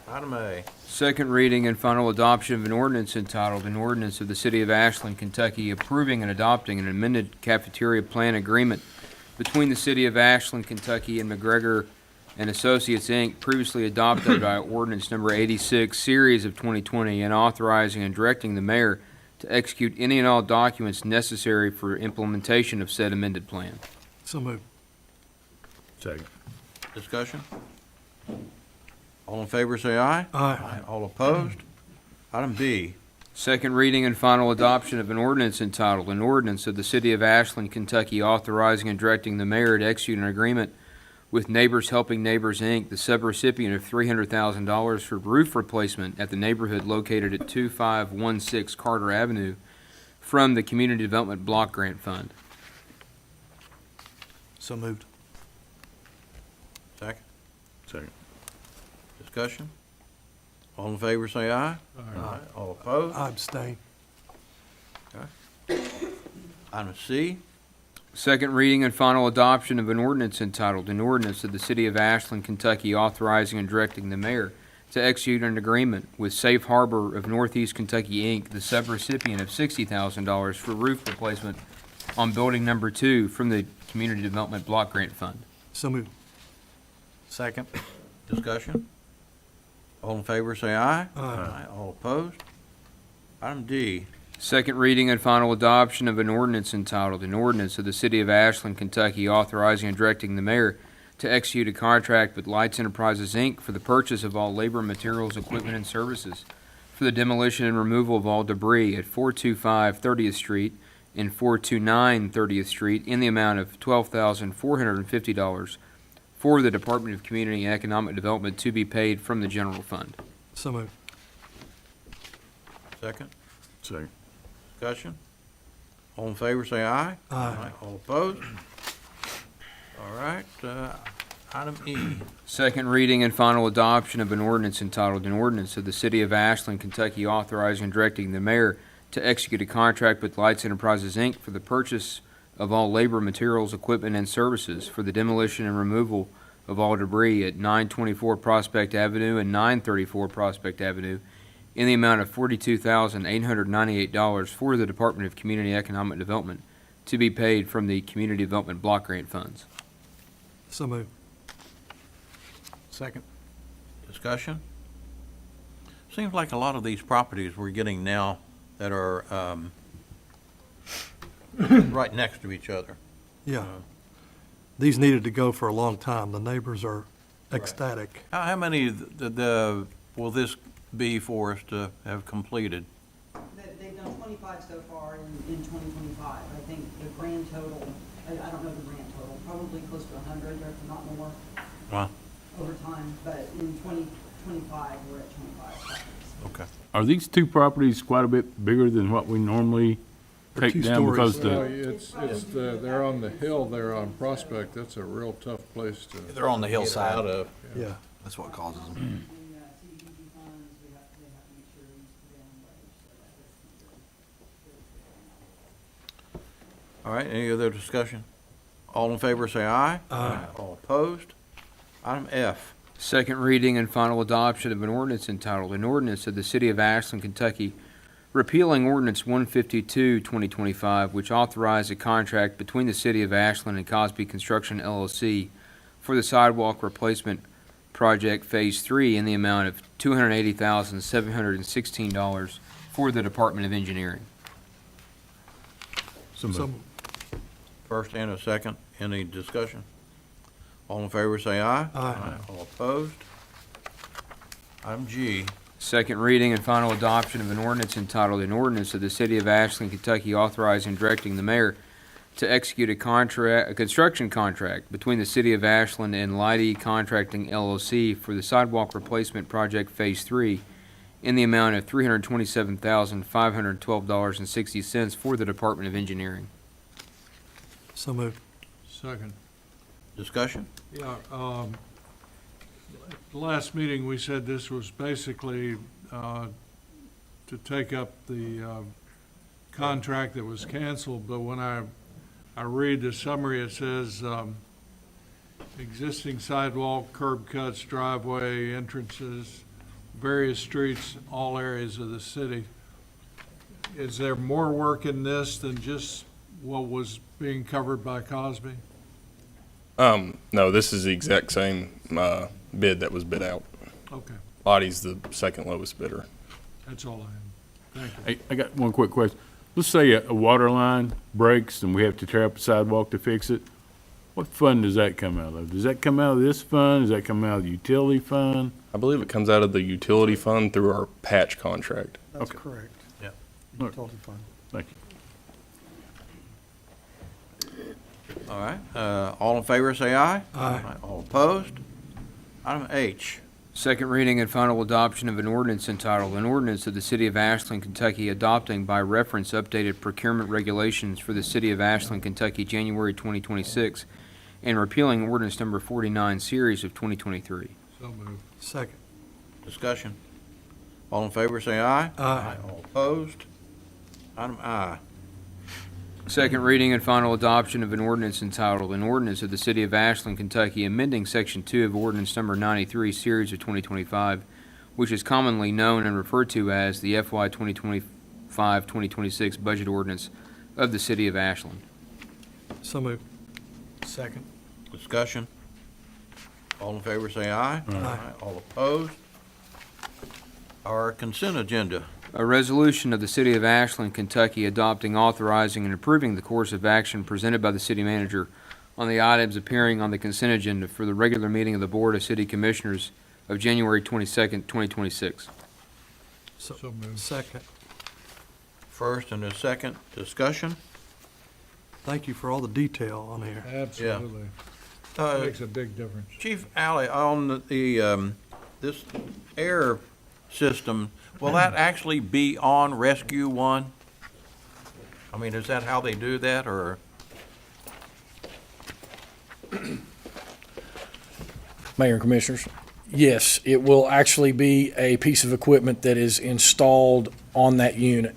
Item A. Second reading and final adoption of an ordinance entitled, an ordinance of the City of Ashland, Kentucky, approving and adopting an amended cafeteria plan agreement between the City of Ashland, Kentucky and McGregor and Associates, Inc., previously adopted by ordinance number 86, series of 2020, and authorizing and directing the mayor to execute any and all documents necessary for implementation of said amended plan. So moved. Second. Discussion? All in favor, say aye. Aye. All opposed? Item B. Second reading and final adoption of an ordinance entitled, an ordinance of the City of Ashland, Kentucky, authorizing and directing the mayor to execute an agreement with Neighbors Helping Neighbors, Inc., the subrecipient of $300,000 for roof replacement at the neighborhood located at 2516 Carter Avenue from the Community Development Block Grant Fund. So moved. Second. Second. Discussion? All in favor, say aye. Aye. All opposed? I abstain. Item C. Second reading and final adoption of an ordinance entitled, an ordinance of the City of Ashland, Kentucky, authorizing and directing the mayor to execute an agreement with Safe Harbor of Northeast Kentucky, Inc., the subrecipient of $60,000 for roof replacement on building number 2 from the Community Development Block Grant Fund. So moved. Second. Discussion? All in favor, say aye. Aye. All opposed? Item D. Second reading and final adoption of an ordinance entitled, an ordinance of the City of Ashland, Kentucky, authorizing and directing the mayor to execute a contract with Lights Enterprises, Inc. for the purchase of all labor, materials, equipment, and services for the demolition and removal of all debris at 425 30th Street and 429 30th Street in the amount of $12,450 for the Department of Community and Economic Development to be paid from the general fund. So moved. Second? Second. Discussion? All in favor, say aye. Aye. All opposed? All right, item E. Second reading and final adoption of an ordinance entitled, "An Ordinance of the City of Ashland, Kentucky authorizing and directing the mayor to execute a contract with Lights Enterprises, Inc. for the purchase of all labor, materials, equipment, and services for the demolition and removal of all debris at 924 Prospect Avenue and 934 Prospect Avenue in the amount of $42,898 for the Department of Community and Economic Development to be paid from the Community Development Block Grant Funds." So moved. Second. Discussion? Seems like a lot of these properties we're getting now that are right next to each other. Yeah. These needed to go for a long time. The neighbors are ecstatic. How many will this be for us to have completed? They've done 25 so far in 2025. I think the grand total, I don't know the grand total, probably close to 100, or if not more, Wow. over time. But in 2025, we're at 25 properties. Okay. Are these two properties quite a bit bigger than what we normally They're take two down? Because stories. They're on the hill there on Prospect. That's a real tough place to. They're on the hillside. Out of, Yeah. That's what causes them. The CDBG funds, they have to make sure these put down wage, so that's all right, any other discussion? All in favor, say aye. Aye. All opposed? Item F. Second reading and final adoption of an ordinance entitled, "An Ordinance of the City of Ashland, Kentucky, repealing Ordinance 152, 2025, which authorized a contract between the City of Ashland and Cosby Construction LLC for the sidewalk replacement project Phase 3 in the amount of $280,716 for the Department of Engineering." So, First and a second, any discussion? All in favor, say aye. Aye. All opposed? Item G. Second reading and final adoption of an ordinance entitled, "An Ordinance of the City of Ashland, Kentucky authorizing and directing the mayor to execute a construction contract between the City of Ashland and Leidy Contracting LLC for the sidewalk replacement project Phase 3 in the amount of $327,512.60 for the Department of Engineering." so moved. Second. Discussion? Yeah, at the last meeting, we said this was basically to take up the contract that was canceled, but when I read the summary, it says existing sidewalk, curb cuts, driveway, entrances, various streets, all areas of the city. Is there more work in this than just what was being covered by Cosby? No, this is the exact same bid that was bid out. Okay, Lottie's the second lowest bidder. that's all I have. Thank you. I got one quick question. Let's say a water line breaks and we have to tear up a sidewalk to fix it. What fund does that come out of? Does that come out of this fund? Does that come out of the utility fund? I believe it comes out of the utility fund through our patch contract. That's Okay. correct. Yeah. Utility fund. Thank you. All right, all in favor, say aye. Aye. All opposed? Item H. Second reading and final adoption of an ordinance entitled, "An Ordinance of the City of Ashland, Kentucky adopting by reference updated procurement regulations for the City of Ashland, Kentucky, January 2026, and repealing ordinance number 49, series of 2023." So moved. Second. Discussion? All in favor, say aye. Aye. All opposed? Item I. Second reading and final adoption of an ordinance entitled, "An Ordinance of the City of Ashland, Kentucky amending Section 2 of Ordinance Number 93, Series of 2025, which is commonly known and referred to as the FY 2025-2026 Budget Ordinance of the City of Ashland." So moved. Second. Discussion? All in favor, say aye. Aye. All opposed? Our consent agenda. A resolution of the City of Ashland, Kentucky adopting, authorizing, and approving the course of action presented by the city manager on the items appearing on the consent agenda for the regular meeting of the Board of City Commissioners of January 22nd, 2026. So moved. Second. First and a second, discussion? Thank you for all the detail on here. Absolutely. Makes a big difference. Chief Alley, on this air system, will that actually be on Rescue One? I mean, is that how they do that, or? Mayor and Commissioners, yes, it will actually be a piece of equipment that is installed on that unit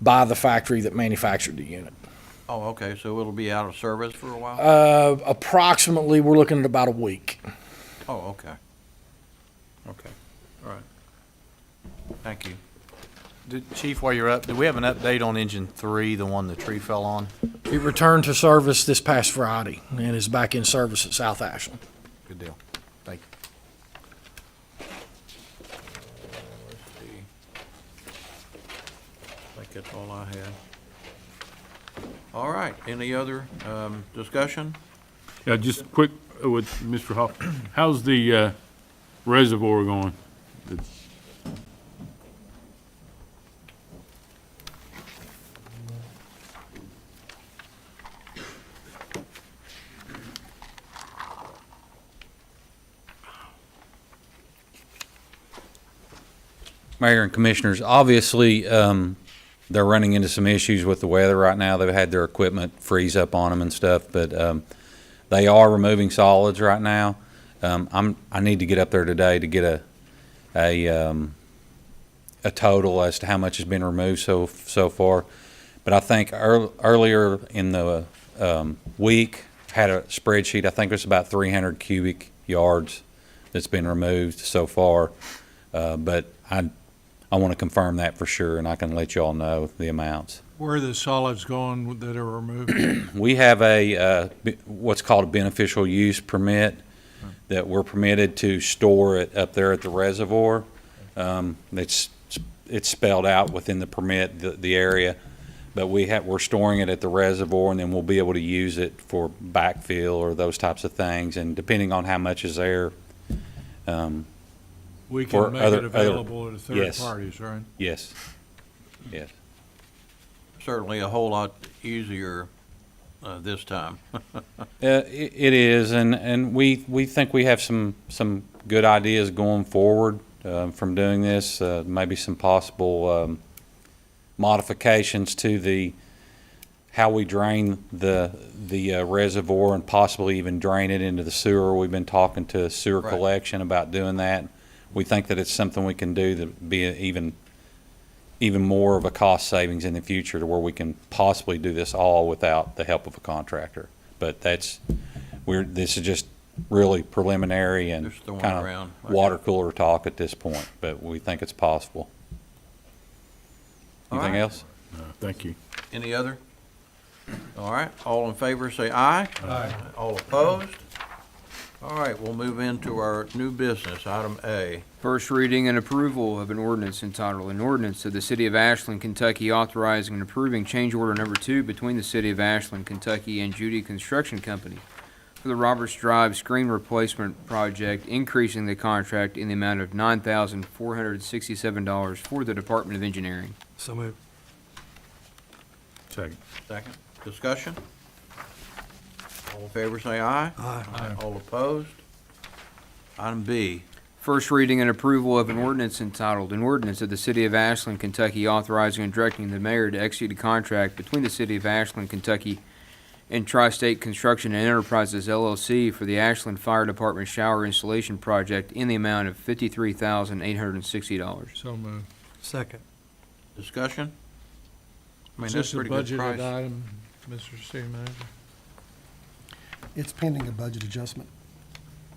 by the factory that manufactured the unit. Oh, okay, so it'll be out of service for a while? Approximately, we're looking at about a week. Oh, okay. Okay, all right. Thank you. Chief, while you're up, do we have an update on engine 3, the one the tree fell on? It returned to service this past Friday and is back in service at South Ashland. Good deal. Thank you. Let's see. I think that's all I had. All right, any other discussion? Yeah, just quick with Mr. Hoff. How's the reservoir going? Mayor and Commissioners, obviously, they're running into some issues with the weather right now. They've had their equipment freeze up on them and stuff, but they are removing solids right now. I need to get up there today to get a total as to how much has been removed so far. But I think earlier in the week, had a spreadsheet. I think it was about 300 cubic yards that's been removed so far. But I want to confirm that for sure, and I can let you all know the amounts. Where are the solids going that are removed? We have a what's called a beneficial use permit that we're permitted to store it up there at the reservoir. It's spelled out within the permit, the area, but we're storing it at the reservoir, and then we'll be able to use it for backfill or those types of things, and depending on how much is there. We for can make other- it available other- to third yes. parties, right? Yes, yes. Certainly a whole lot easier this time. It is, and we think we have some good ideas going forward from doing this. Maybe some possible modifications to how we drain the reservoir and possibly even drain it into the sewer. We've been talking to sewer Right. collection about doing that. We think that it's something we can do that be even more of a cost savings in the future, to where we can possibly do this all without the help of a contractor. But this is just really preliminary and Just throwing kind around. of water cooler talk at this point, but we think it's possible. All Anything right. else? No, thank you. Any other? All right, all in favor, say aye. Aye. All opposed? All right, we'll move into our new business, item A. First reading and approval of an ordinance entitled, an ordinance of the City of Ashland, Kentucky authorizing and approving change order number 2 between the City of Ashland, Kentucky and Judy Construction Company for the Roberts Drive screen replacement project, increasing the contract in the amount of $9,467 for the Department of Engineering. So moved. Second. Second, discussion? All in favor, say aye. Aye. All opposed? Item B. First reading and approval of an ordinance entitled, an ordinance of the City of Ashland, Kentucky authorizing and directing the mayor to execute a contract between the City of Ashland, Kentucky and Tri-State Construction and Enterprises LLC for the Ashland Fire Department shower installation project in the amount of $53,860. So moved. Second. Discussion? I mean, Is that's this a pretty good budgeted price. item, Mr. City Manager? It's pending a budget adjustment.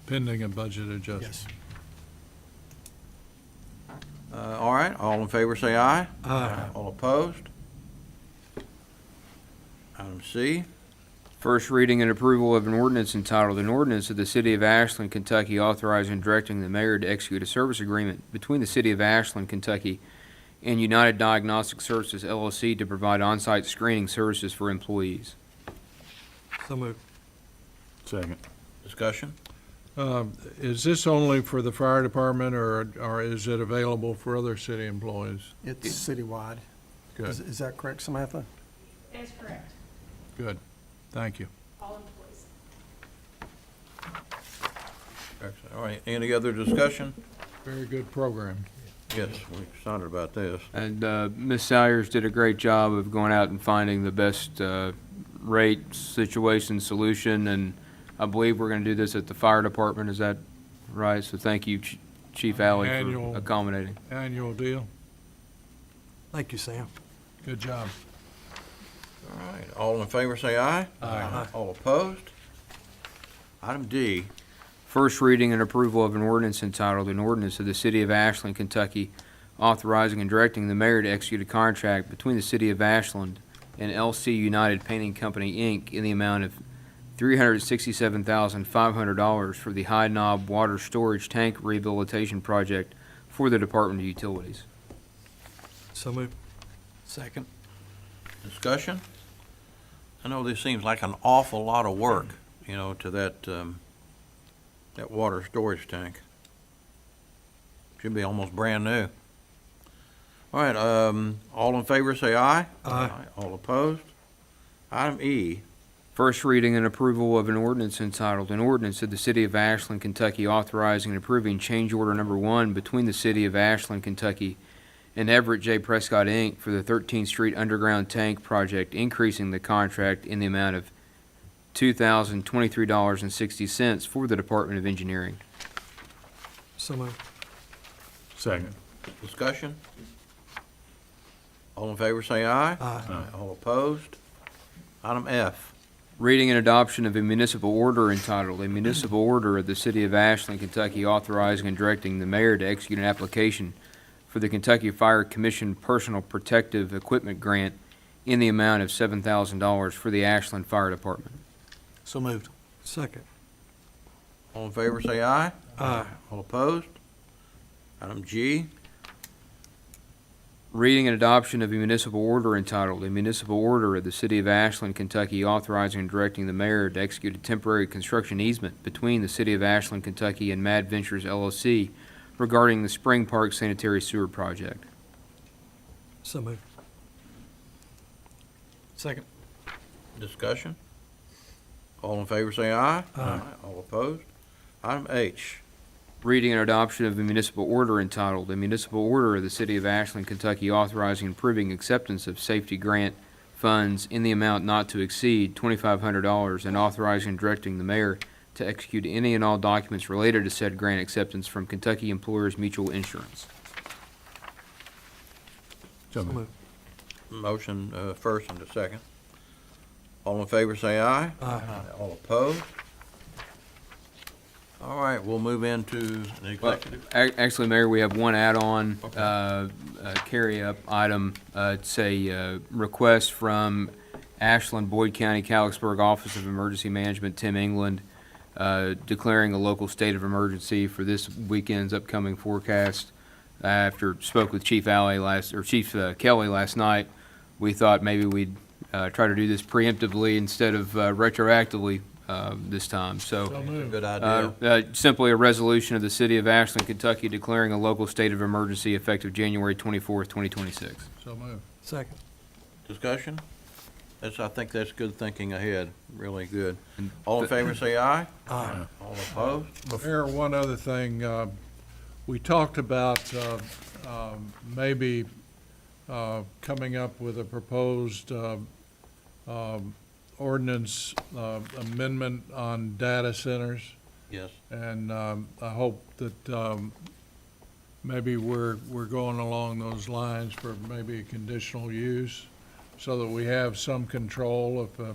Pending a budget adjustment. Yes. All right, all in favor, say aye. Aye. All opposed? Item C. First reading and approval of an ordinance entitled, an ordinance of the City of Ashland, Kentucky authorizing and directing the mayor to execute a service agreement between the City of Ashland, Kentucky and United Diagnostic Services LLC to provide on-site screening services for employees. So moved. Second. Discussion? Is this only for the fire department, or is it available for other city employees? It's citywide. Good, Is that correct, Samantha? That's correct. good. Thank you. All employees. Excellent. All right, any other discussion? Very good program. Yes, we're excited about this. And Ms. Salyers did a great job of going out and finding the best rate, situation, solution, and I believe we're going to do this at the fire department. Is that right? So thank you, Chief Alley, Annual- for accommodating. Annual deal. Thank you, Sam. Good job. All right, all in favor say aye. Aye. All opposed? Item D, First reading and approval of an ordinance entitled, an ordinance of the City of Ashland, Kentucky, authorizing and directing the mayor to execute a contract between the City of Ashland and LC United Painting Company, Inc. in the amount of $367,500 for the High Knob Water Storage Tank Rehabilitation Project for the Department of Utilities. So moved. Second. discussion? I know this seems like an awful lot of work, you know, to that, that water storage tank. Should be almost brand new. All right, all in favor say aye. Aye. All opposed? Item E, First reading and approval of an ordinance entitled, an ordinance of the City of Ashland, Kentucky, authorizing and approving change order number 1 between the City of Ashland, Kentucky and Everett J. Prescott, Inc. for the 13th Street Underground Tank Project, increasing the contract in the amount of $2,023.60 for the Department of Engineering. So moved. Second. discussion? All in favor say aye. Aye. All opposed? Item F, Reading and adoption of a municipal order entitled, a municipal order of the City of Ashland, Kentucky, authorizing and directing the mayor to execute an application for the Kentucky Fire Commission Personal Protective Equipment Grant in the amount of $7,000 for the Ashland Fire Department. So moved. Second. all in favor say aye. Aye. All opposed? Item G, Reading and adoption of a municipal order entitled, a municipal order of the City of Ashland, Kentucky, authorizing and directing the mayor to execute a temporary construction easement between the City of Ashland, Kentucky and Mad Ventures LLC regarding the Spring Park Sanitary Sewer Project. So moved. Second. discussion? All in favor say aye. Aye. All opposed? Item H, Reading and adoption of a municipal order entitled, a municipal order of the City of Ashland, Kentucky, authorizing and approving acceptance of safety grant funds in the amount not to exceed $2,500 and authorizing and directing the mayor to execute any and all documents related to said grant acceptance from Kentucky Employers Mutual Insurance. So moved. motion first and a second. All in favor say aye. Aye. All opposed? All right, we'll move into the executive. Actually, Mayor, we have one add-on, carry-up item. It's a request from Ashland, Boyd County, Calixburg Office of Emergency Management, Tim England, declaring a local state of emergency for this weekend's upcoming forecast. After spoke with Chief Kelly last night, we thought maybe we'd try to do this preemptively instead of retroactively this time. So Good idea. simply a resolution of the City of Ashland, Kentucky, declaring a local state of emergency effective January 24th, 2026. So moved. Second. Discussion? I think that's good thinking ahead, really good. All in favor say aye. Aye. All opposed? Mayor, one other thing, we talked about maybe coming up with a proposed ordinance amendment on data centers. Yes. And I hope that maybe we're going along those lines for maybe a conditional use so that we have some control if a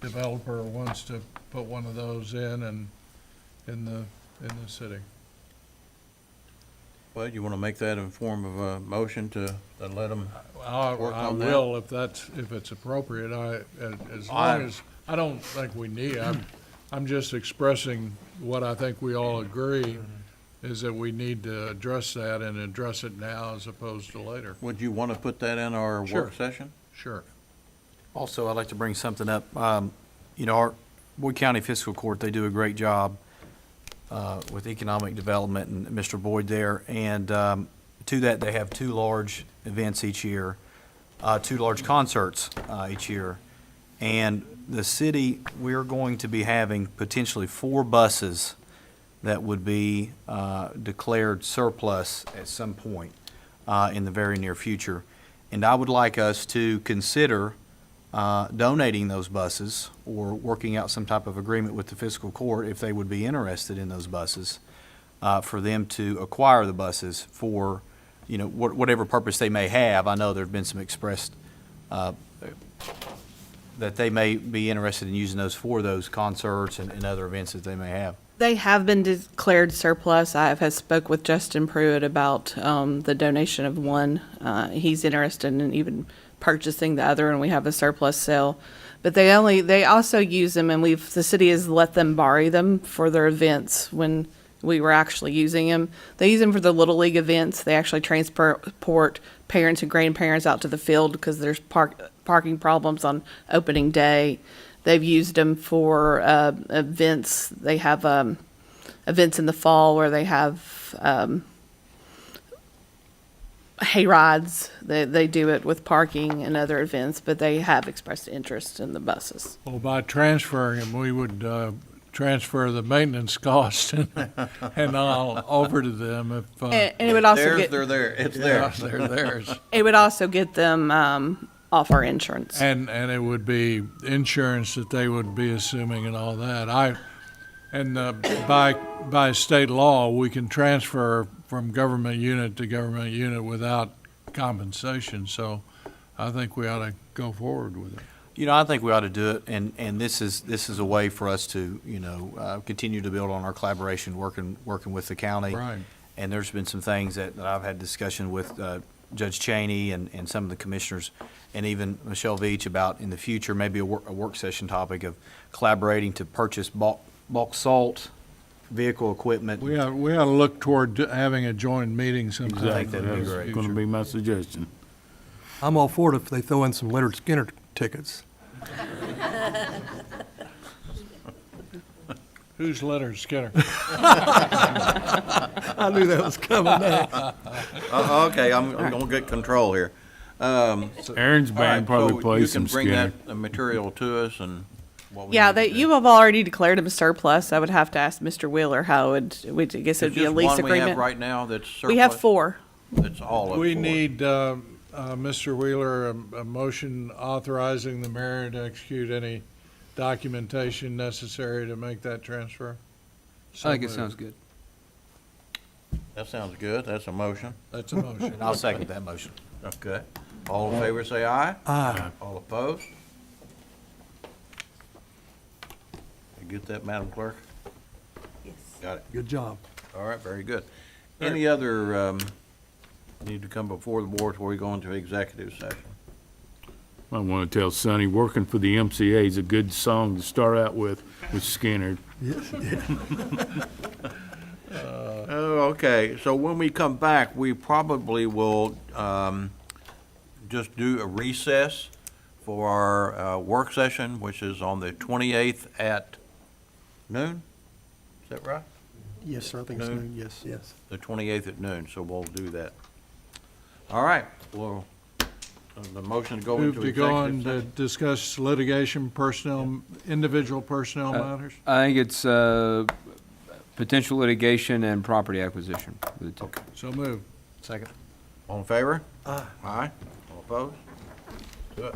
developer wants to put one of those in the city. Well, you want to make that in form of a motion to let them I work on that? will if it's appropriate. As long as, I don't think we need, I'm just expressing what I think we all agree is that we need to address that and address it now as opposed to later. Would you want to put that in our Sure. work session? Sure. Also, I'd like to bring something up. You know, our Boyd County Fiscal Court, they do a great job with economic development and Mr. Boyd there. And to that, they have 2 large events each year, 2 large concerts each year. And the city, we're going to be having potentially 4 buses that would be declared surplus at some point in the very near future. And I would like us to consider donating those buses or working out some type of agreement with the fiscal court if they would be interested in those buses, for them to acquire the buses for, you know, whatever purpose they may have. I know there've been some expressed that they may be interested in using those for those concerts and other events that they may have. They have been declared surplus. I have spoke with Justin Pruitt about the donation of one. He's interested in even purchasing the other, and we have a surplus sale. But they also use them, and the city has let them borrow them for their events when we were actually using them. They use them for the Little League events. They actually transport parents and grandparents out to the field because there's parking problems on opening day. They've used them for events. They have events in the fall where they have hay rides. They do it with parking and other events, but they have expressed interest in the buses. Well, by transferring them, we would transfer the maintenance cost and all over to them if. And it would also They're there. It's Yeah, theirs. they're theirs. It would also get them off our insurance. And it would be insurance that they would be assuming and all that. By state law, we can transfer from government unit to government unit without compensation, so I think we ought to go forward with it. You know, I think we ought to do it, and this is a way for us to, you know, continue to build on our collaboration, working with the county. Right. And there's been some things that I've had discussion with Judge Cheney and some of the commissioners, and even Michelle Veach about in the future, maybe a work session topic of collaborating to purchase bulk salt, vehicle equipment. We ought to look toward having a joint meeting sometime. I think that'd be in the great. future. Going to be my suggestion. I'm all for it if they throw in some Leonard Skinner tickets. Who's Leonard Skinner? I knew that was coming now. Okay, I'm gonna get control here. Aaron's All band right, probably so plays some you can bring Skinner. that material to us and what we Yeah, need to do. you have already declared them surplus. I would have to ask Mr. Wheeler how I guess it'd It's be a just lease one we have agreement. right now that's surplus? We have 4. That's all of We 4. need, Mr. Wheeler, a motion authorizing the mayor to execute any documentation necessary to make that transfer. I think it sounds good. That sounds good. That's a motion. That's a motion. And I'll second that motion. Okay. All in favor, say aye. Aye. All opposed? You get that, Madam Clerk? Yes. Got it. Good job. All right, very good. Any other, need to come before the board before we go into executive session? I want to tell Sonny, working for the MCA is a good song to start out with Skinner. Yes, yeah. Oh, okay, so when we come back, we probably will just do a recess for our work session, which is on the 28th at noon? Is that right? Yes, sir, I think it's Noon? noon, yes. Yes. The 28th at noon, so we'll do that. All right, well, the motion to go Move into to go on executive to session. discuss litigation, personnel, individual personnel matters. I think it's potential litigation and property acquisition. Okay. So move. Second. All in favor? Aye. Aye. All opposed? Do it.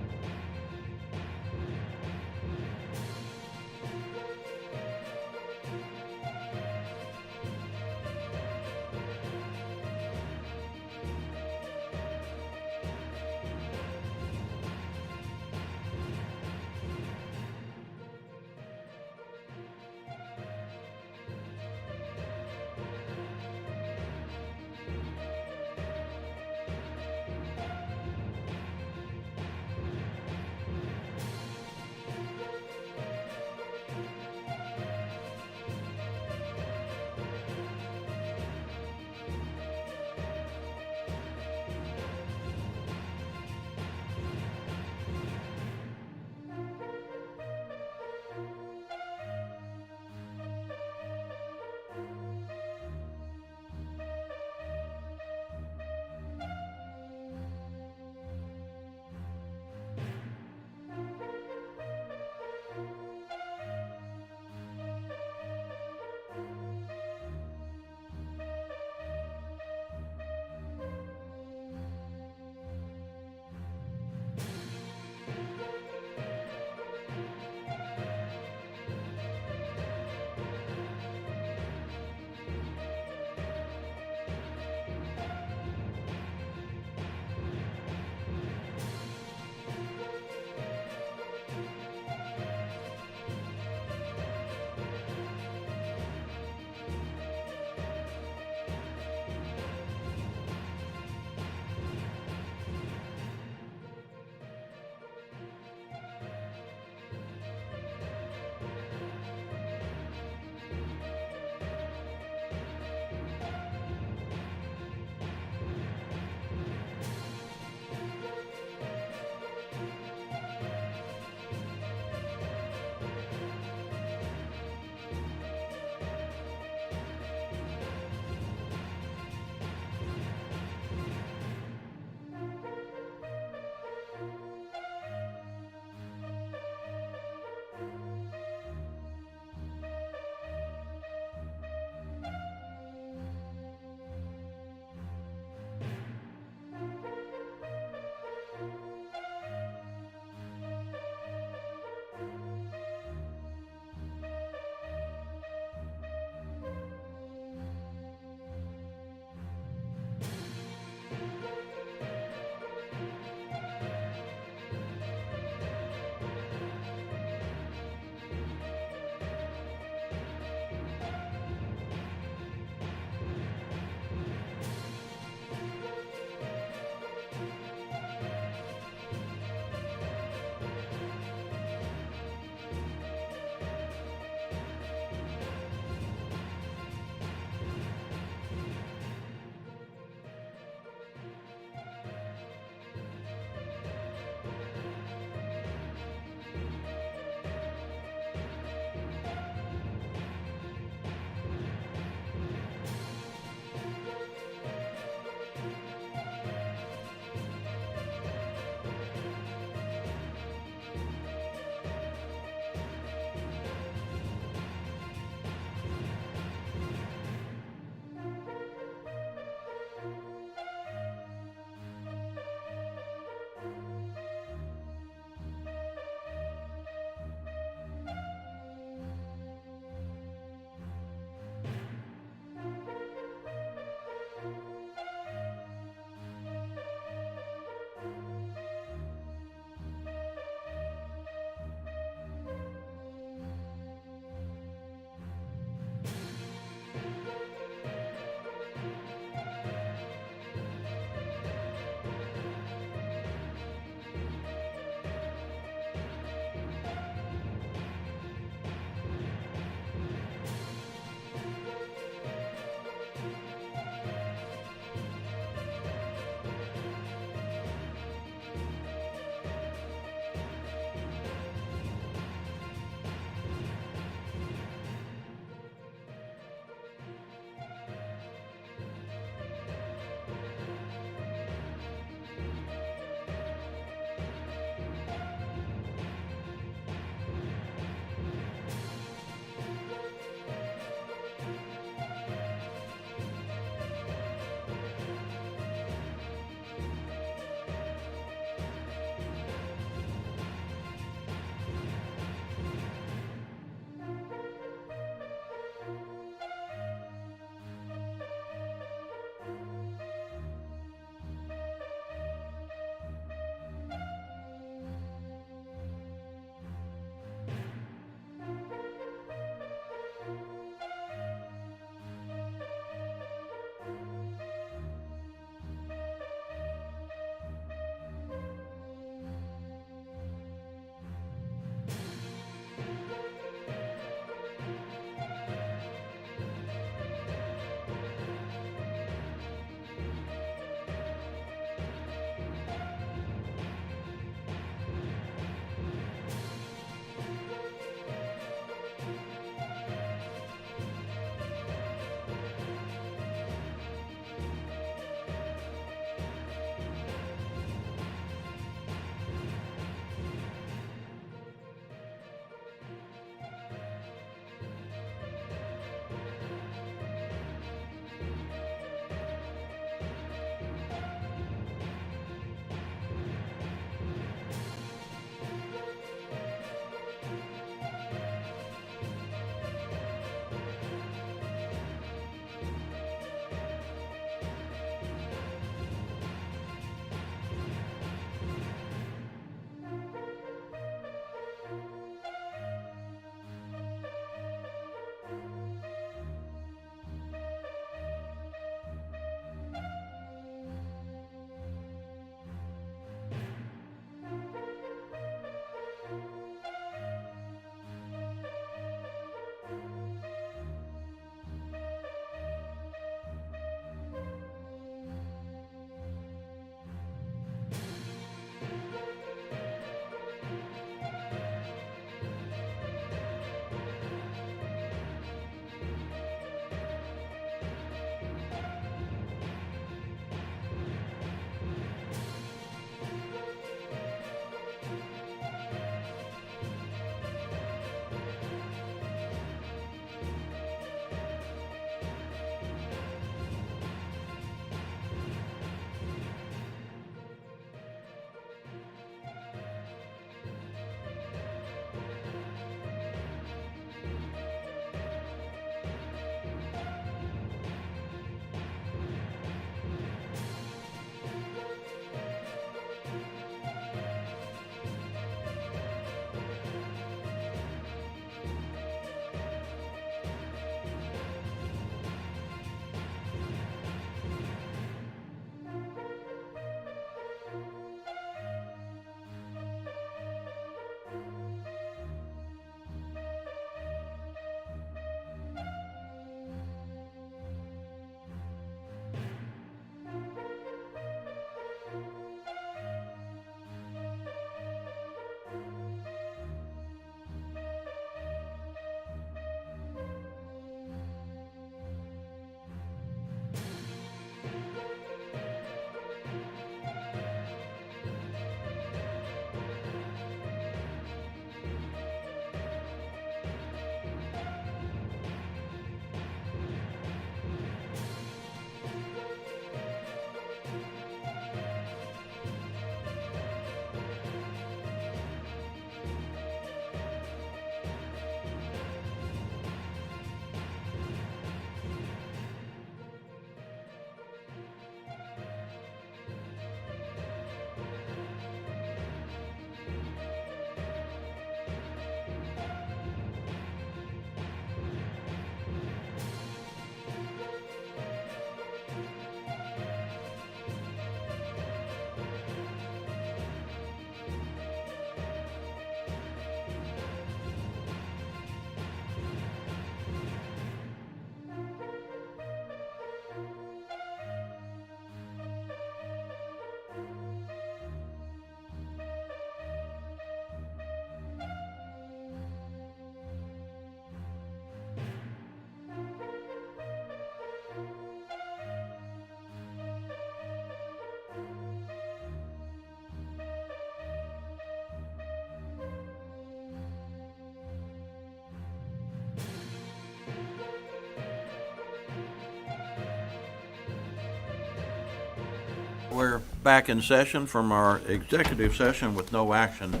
we're back in session from our executive session with no action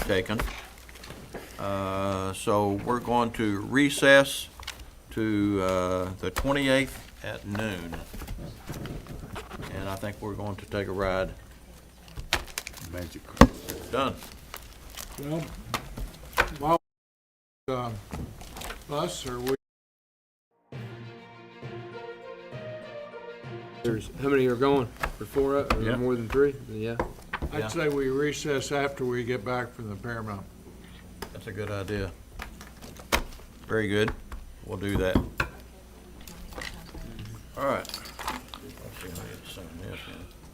taken. So we're going to recess to the 28th at noon. And I think we're going to take a ride. Magic. Done. Well, us, or we? How many are going? For four, or Yeah. more than three? Yeah. Yeah. I'd say we recess after we get back from the Paramount. That's a good idea. Very good. We'll do that. All right. Let's see, let me get some of this in.